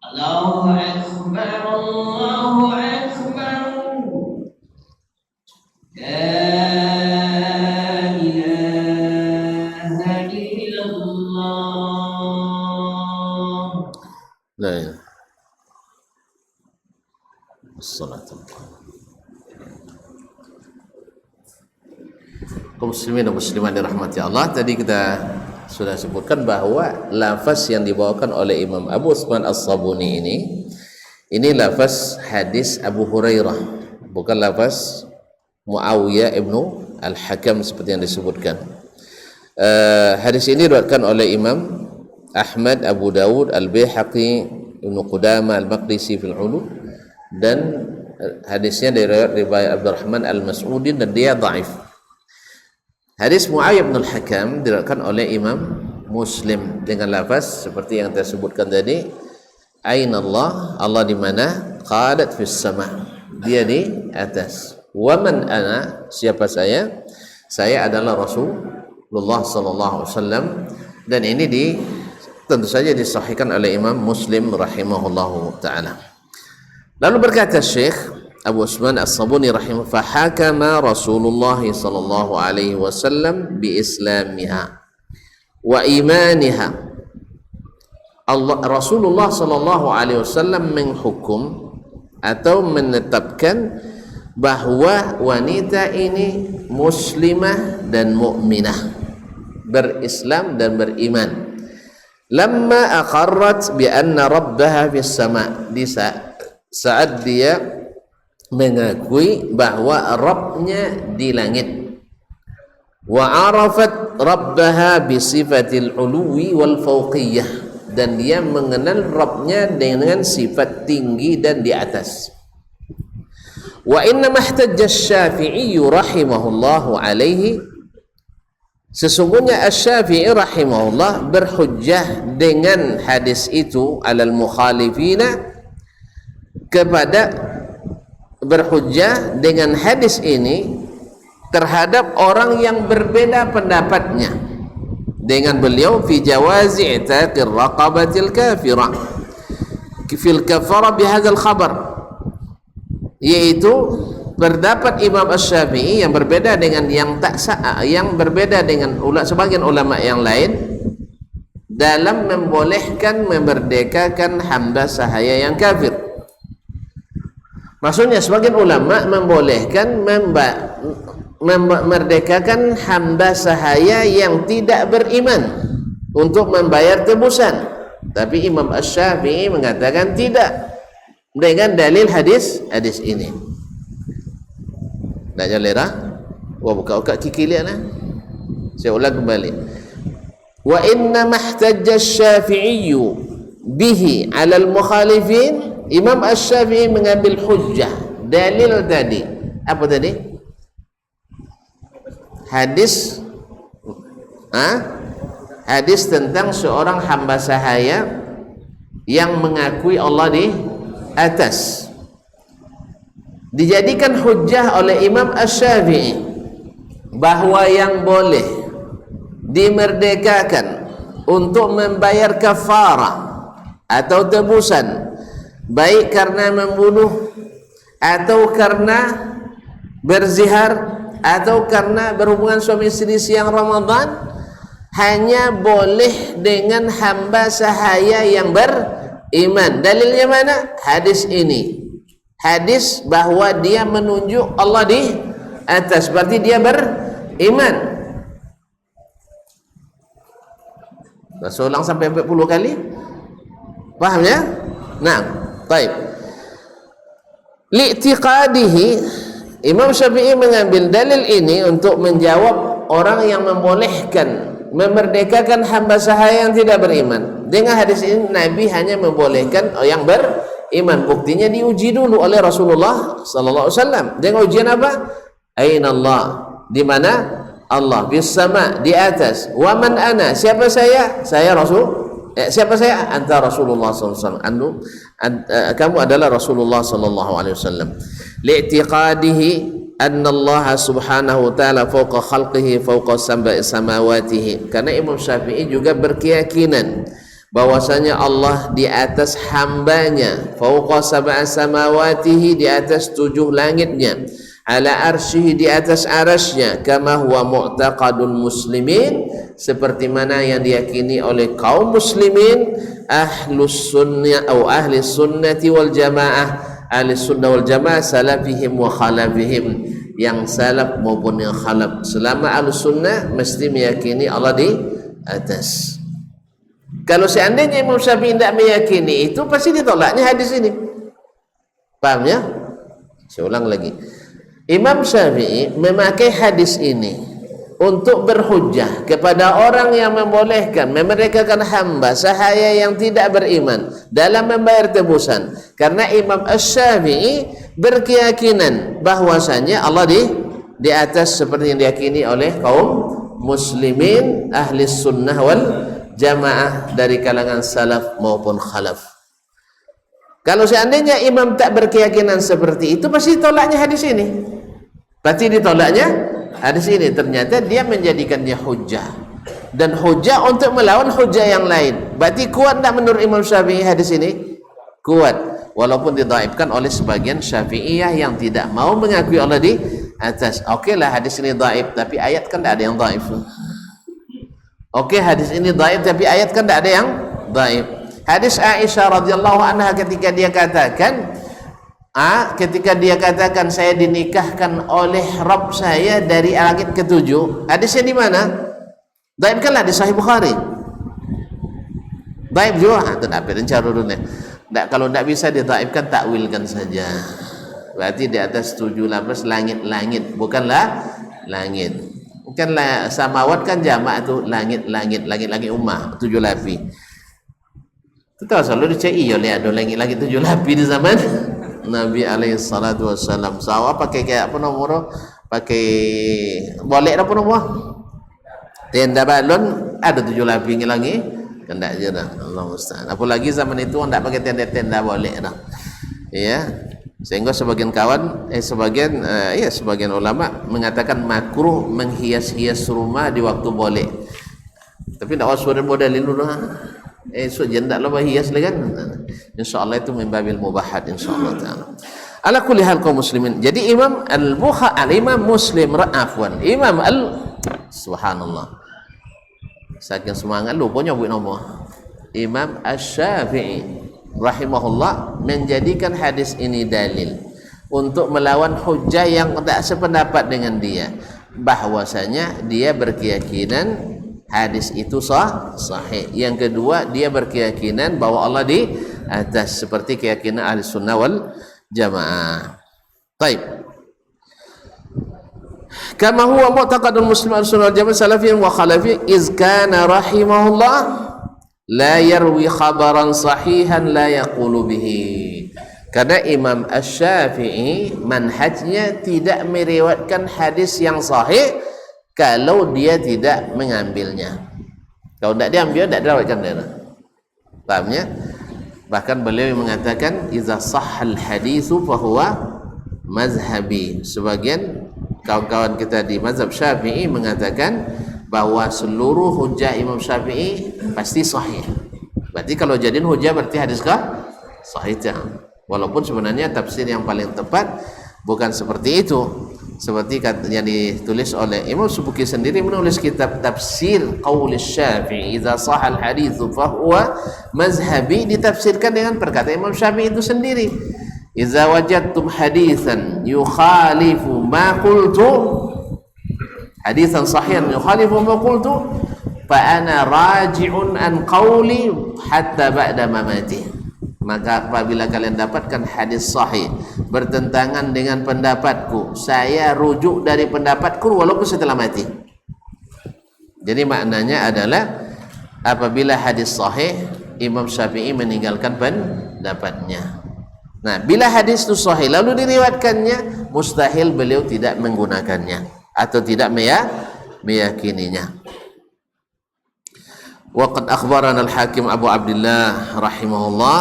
Allahu Akbar. La ilaha. Assalamualaikum. Kaum muslimin dan muslimat dirahmati Allah, tadi kita sudah sebutkan bahwa lafaz yang dibawakan oleh Imam Abu Utsman As-Sabuni ini lafaz hadis Abu Hurairah, bukan lafaz Muawiyah ibnu Al-Hakam seperti yang disebutkan. Hadis ini diriwayatkan oleh Imam Ahmad, Abu Dawud, Al-Baihaqi, Ibnu Qudamah, Al-Maqdisi fil Ulu, dan hadisnya dari riwayat Abdurrahman Al-Mas'udin, dan dia dhaif. Hadis Muawiyah bin Al-Hakam diriwayatkan oleh Imam Muslim dengan lafaz seperti yang saya sebutkan tadi, Aina Allah, Allah di mana? Qalat fis sama, dia di atas. Wa man ana, siapa saya? Saya adalah Rasulullah sallallahu alaihi wasallam. Dan ini tentu saja disahihkan oleh Imam Muslim rahimahullahu taala. Lalu berkata Syekh Abu Utsman As-Sabuni rahimahullah, fahakama Rasulullah sallallahu alaihi wasallam bi islamiha wa imaniha. Rasulullah sallallahu alaihi wasallam menghukum atau menetapkan bahwa wanita ini muslimah dan mukminah, berislam dan beriman. Lamma aqarrat bi anna rabbaha fis sama, di saat dia mengakui bahwa Rabbnya di langit, wa arafat rabbaha bi sifatil uluwi wal fawqiyah, dan dia mengenal Rabbnya dengan sifat tinggi dan di atas. Wa inna mahtajja Asy-Syafi'i rahimahullahu alaihi, sesungguhnya Asy-Syafi'i rahimahullah berhujjah dengan hadis itu alal mukhalifina, kepada berhujjah dengan hadis ini terhadap orang yang berbeda pendapatnya dengan beliau fi jawazi i'taqir raqabatil kafirah fil kafara bihadzal khabar, yaitu pendapat Imam Asy-Syafi'i yang berbeda dengan yang berbeda dengan sebagian ulama yang lain dalam membolehkan memerdekakan hamba sahaya yang kafir. Maksudnya sebagian ulama membolehkan memerdekakan hamba sahaya yang tidak beriman untuk membayar tebusan, tapi Imam Asy-Syafi'i mengatakan tidak dengan dalil hadis ini. Nak jalera? Wah, buka kiki lihat lah. Saya ulang kembali. Wa inna mahtajja Asy-Syafi'i bihi 'alal mukhalifin, Imam Asy-Syafi'i mengambil hujjah dalil tadi. Apa tadi? Hadis hadis tentang seorang hamba sahaya yang mengakui Allah di atas, dijadikan hujjah oleh Imam Asy-Syafi'i bahwa yang boleh dimerdekakan untuk membayar kafarah atau tebusan, baik karena membunuh atau karena berzihar atau karena berhubungan suami istri siang Ramadan, hanya boleh dengan hamba sahaya yang beriman. Dalilnya mana? Hadis ini. Hadis bahwa dia menunjuk Allah di atas, berarti dia beriman. Saya ulang sampai 40 kali. Paham ya? Nah, baik. Li'tiqadihi, Imam Syafi'i mengambil dalil ini untuk menjawab orang yang membolehkan memerdekakan hamba sahaya yang tidak beriman. Dengan hadis ini Nabi hanya membolehkan yang beriman. Buktinya diuji dulu oleh Rasulullah sallallahu alaihi wasallam. Dengan ujian apa? Aina Allah? Di mana? Allah. Bis sama, di atas. Wa man ana? Siapa saya? Saya Rasul. Siapa saya? Anta Rasulullah sallallahu alaihi wasallam. Kamu adalah Rasulullah sallallahu alaihi wasallam. Li'tiqadihi anna Allah subhanahu wa ta'ala fawqa khalqihi fawqa sab'i samawatihi. Karena Imam Syafi'i juga berkeyakinan bahwasanya Allah di atas hambanya, fawqa sab'i samawatihi, di atas 7 langitnya, ala arsyihi, di atas arasy-Nya, kama huwa mu'taqadul muslimin, seperti mana yang diyakini oleh kaum muslimin, ahlus sunnah atau ahli sunnati wal jamaah, ahli sunnah wal jamaah salafihim wa khalafihim, yang salaf maupun yang khalaf. Selama ahli sunnah mesti meyakini Allah di atas. Kalau seandainya Imam Syafi'i tidak meyakini itu, pasti ditolaknya hadis ini. Paham ya? Saya ulang lagi. Imam Syafi'i memakai hadis ini untuk berhujjah kepada orang yang membolehkan memerdekakan hamba sahaya yang tidak beriman dalam membayar tebusan. Karena Imam Asy-Syafi'i berkeyakinan bahwasanya Allah di atas seperti yang diyakini oleh kaum muslimin ahli sunnah wal jamaah dari kalangan salaf maupun khalaf. Kalau seandainya imam tak berkeyakinan seperti itu, pasti ditolaknya hadis ini. Pasti ditolaknya hadis ini. Ternyata dia menjadikannya hujjah, dan hujjah untuk melawan hujjah yang lain. Berarti kuat tak menurut Imam Syafi'i hadis ini? Kuat, walaupun didhaifkan oleh sebagian Syafi'iyah yang tidak mau mengakui Allah di atas. Okeylah hadis ini dhaif, tapi ayat kan tak ada yang dhaif. Okey, hadis ini dhaif tapi ayat kan tak ada yang dhaif. Hadis Aisyah radhiyallahu anha ketika dia katakan saya dinikahkan oleh Rabb saya dari langit ketujuh. Hadisnya di mana? Dhaif kan di Sahih Bukhari. Dhaif juga. Itu apa rencana dulunya. Kalau tidak bisa didhaifkan, takwilkan saja. Berarti di atas 7 lapis langit-langit, bukanlah langit. Bukanlah samawat kan jamak tu langit-langit ummah 7 lapis. Tu tahu selalu dicai oleh ada langit-langit 7 lapis di zaman Nabi alaihi salatu wasallam. Sawa pakai kayak apa nomor? Pakai boleh apa nomor? Tenda balon ada 7 lapis lagi. Kan tak je dah. Allah musta'an. Apalagi zaman itu tak pakai tenda-tenda boleh dah. Ya. Sehingga sebagian sebagian ulama mengatakan makruh menghias-hias rumah di waktu boleh. Tapi tak usah modal dulu dah. So jendak lah hias lagi kan. Insyaallah itu membabil mubahat insyaallah taala. Ala kulli hal kaum muslimin. Jadi Imam Al-Bukhari, Imam Muslim afwan. Subhanallah. Saking semangat lupa nyebut nama. Imam Asy-Syafi'i rahimahullah menjadikan hadis ini dalil untuk melawan hujjah yang tak sependapat dengan dia, bahwasanya dia berkeyakinan hadis itu sahih. Yang kedua, dia berkeyakinan bahwa Allah di atas, seperti keyakinan ahli sunnah wal jamaah. Baik. Kama huwa mu'taqadul muslim al-sunnah wal jamaah salafiyyin wa khalafiyyin iz kana rahimahullah la yarwi khabaran sahihan la yaqulu bihi. Karena Imam Asy-Syafi'i manhajnya tidak meriwayatkan hadis yang sahih kalau dia tidak mengambilnya. Kalau tidak diambil, tidak diriwayatkan dia. Pahamnya? Bahkan beliau mengatakan iza sahhal haditsu fa huwa mazhabi. Sebagian kawan-kawan kita di mazhab Syafi'i mengatakan bahwa seluruh hujjah Imam Syafi'i pasti sahih. Berarti kalau jadiin hujjah berarti hadiskah sahih. Walaupun sebenarnya tafsir yang paling tepat bukan seperti itu. Seperti yang ditulis oleh Imam Subuki sendiri menulis kitab tafsir qaul Syafi'i idza sahal haditsu fa huwa mazhabi, ditafsirkan dengan perkataan Imam Syafi'i itu sendiri. Idza wajadtum haditsan yukhalifu ma qultu, hadisan sahihan yukhalifu ma qultu fa ana raji'un an qawli hatta ba'da mamati. Maka apabila kalian dapatkan hadis sahih bertentangan dengan pendapatku, saya rujuk dari pendapatku walaupun setelah mati. Jadi maknanya adalah apabila hadis sahih, Imam Syafi'i meninggalkan pendapatnya. Nah, bila hadis itu sahih lalu diriwayatkannya, mustahil beliau tidak menggunakannya atau tidak meyakininya. Waqad akhbarana al-Hakim Abu Abdullah rahimahullah,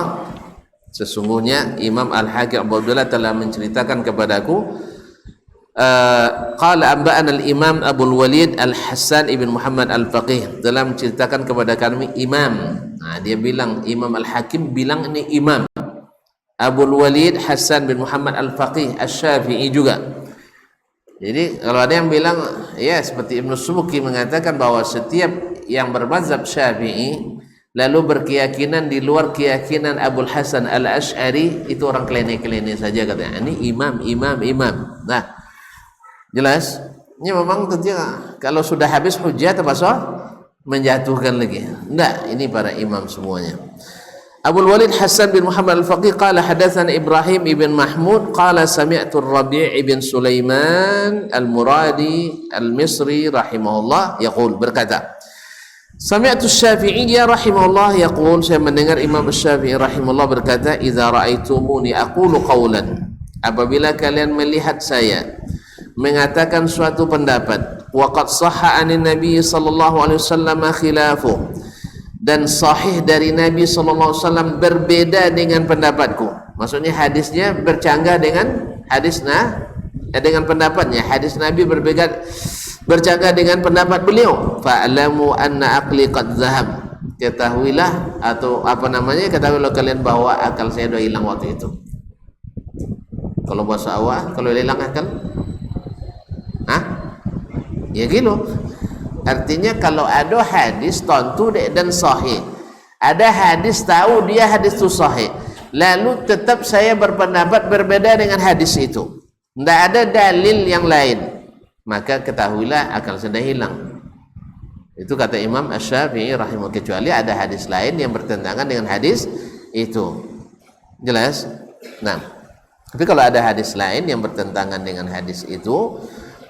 sesungguhnya Imam Al-Hakim Abu Abdullah telah menceritakan kepadaku, qala amba'ana al-Imam Abu Walid Al-Hasan ibn Muhammad Al-Faqih, telah menceritakan kepada kami Imam. Nah, dia bilang, Imam Al-Hakim bilang ini Imam Abu Walid Hasan bin Muhammad Al-Faqih Asy-Syafi'i juga. Jadi kalau ada yang bilang ya seperti Ibnu Subuki mengatakan bahwa setiap yang bermazhab Syafi'i lalu berkeyakinan di luar keyakinan Abul Hasan Al-Asy'ari, itu orang kelene-kelene saja katanya. Ini imam. Nah, jelas? Ini memang tentunya kalau sudah habis hujjah terpaksa menjatuhkan lagi. Enggak, ini para imam semuanya. Abul Walid Hasan bin Muhammad Al-Faqih qala hadatsana Ibrahim ibn Mahmud qala sami'tu Rabi' ibn Sulaiman Al-Muradi Al-Misri rahimahullah yaqul, berkata, sami'tu Syafi'iyya rahimahullah yaqul, saya mendengar Imam Syafi'i rahimahullah berkata, idza ra'aitumuni aqulu qawlan, apabila kalian melihat saya mengatakan suatu pendapat, waqad sahha 'anin Nabi sallallahu alaihi wasallam khilafu, dan sahih dari Nabi sallallahu alaihi wasallam berbeda dengan pendapatku. Maksudnya hadisnya bercanggah dengan dengan pendapatnya. Hadis Nabi bercanggah dengan pendapat beliau. Fa'lamu anna aqli qad dhahab. Ketahuilah, atau ketahuilah kalian bahwa akal saya sudah hilang waktu itu. Kalau bahasa awak, kalau hilang akal, ya gitu. Artinya kalau ada hadis tentu dan sahih, ada hadis tahu dia hadis itu sahih, lalu tetap saya berpendapat berbeda dengan hadis itu, tidak ada dalil yang lain, maka ketahuilah akal sudah hilang. Itu kata Imam Asy-Syafi'i rahimahullah, kecuali ada hadis lain yang bertentangan dengan hadis itu. Jelas? Nah, tapi kalau ada hadis lain yang bertentangan dengan hadis itu,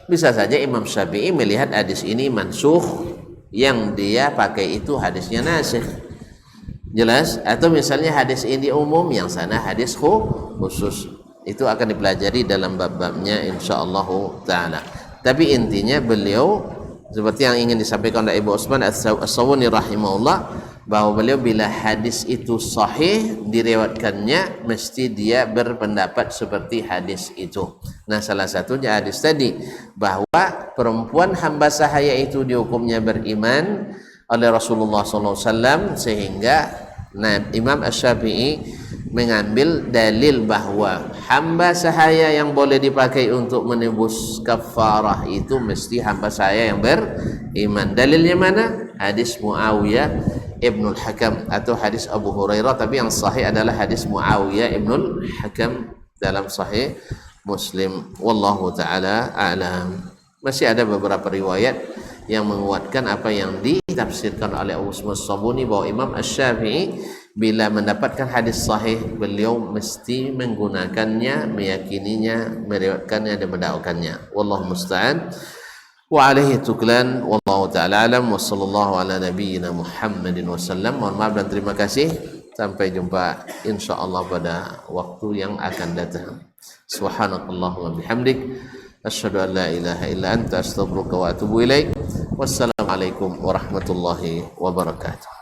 bisa saja Imam Syafi'i melihat hadis ini mansukh, yang dia pakai itu hadisnya nasikh. Jelas? Atau misalnya hadis ini umum, yang sana hadis khusus. Itu akan dipelajari dalam bab-babnya insyaallah taala. Tapi intinya beliau seperti yang ingin disampaikan oleh Ibu Utsman As-Sawuni rahimahullah, bahwa beliau bila hadis itu sahih diriwayatkannya mesti dia berpendapat seperti hadis itu. Nah, salah satunya hadis tadi bahwa perempuan hamba sahaya itu dihukumnya beriman oleh Rasulullah SAW, sehingga Imam Asy-Syafi'i mengambil dalil bahwa hamba sahaya yang boleh dipakai untuk menebus kafarah itu mesti hamba sahaya yang beriman. Dalilnya mana? Hadis Muawiyah Ibnul Hakam atau hadis Abu Hurairah, tapi yang sahih adalah hadis Muawiyah Ibnul Hakam dalam Sahih Muslim. Wallahu taala a'lam. Masih ada beberapa riwayat yang menguatkan apa yang ditafsirkan oleh Abu Utsman As-Sabuni, bahwa Imam Asy-Syafi'i bila mendapatkan hadis sahih beliau mesti menggunakannya, meyakininya, meriwayatkannya dan mendakwakannya. Wallahu musta'an. Wa alaihi tuklan, wallahu ta'ala alam, wa sallallahu ala nabiyyina Muhammadin wasallam. Mohon maaf dan terima kasih. Sampai jumpa insyaallah pada waktu yang akan datang. Subhanakallahumma bihamdik, asyhadu an la ilaha illa anta, astaghfiruka wa atubu ilaik. Wassalamualaikum warahmatullahi wabarakatuh.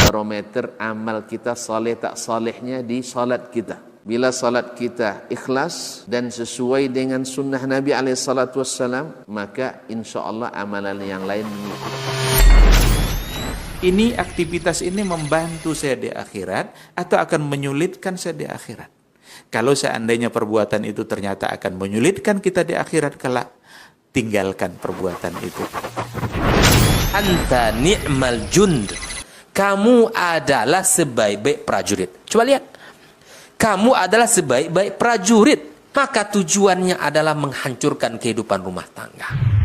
Barometer amal kita saleh tak salehnya di salat kita. Bila salat kita ikhlas dan sesuai dengan sunnah Nabi SAW, maka insyaAllah amalan yang lain mengikuti. Ini aktivitas ini membantu saya di akhirat atau akan menyulitkan saya di akhirat? Kalau seandainya perbuatan itu ternyata akan menyulitkan kita di akhirat kelak, tinggalkan perbuatan itu. Anta ni'mal jund. Kamu adalah sebaik-baik prajurit. Coba lihat. Kamu adalah sebaik-baik prajurit. Maka tujuannya adalah menghancurkan kehidupan rumah tangga.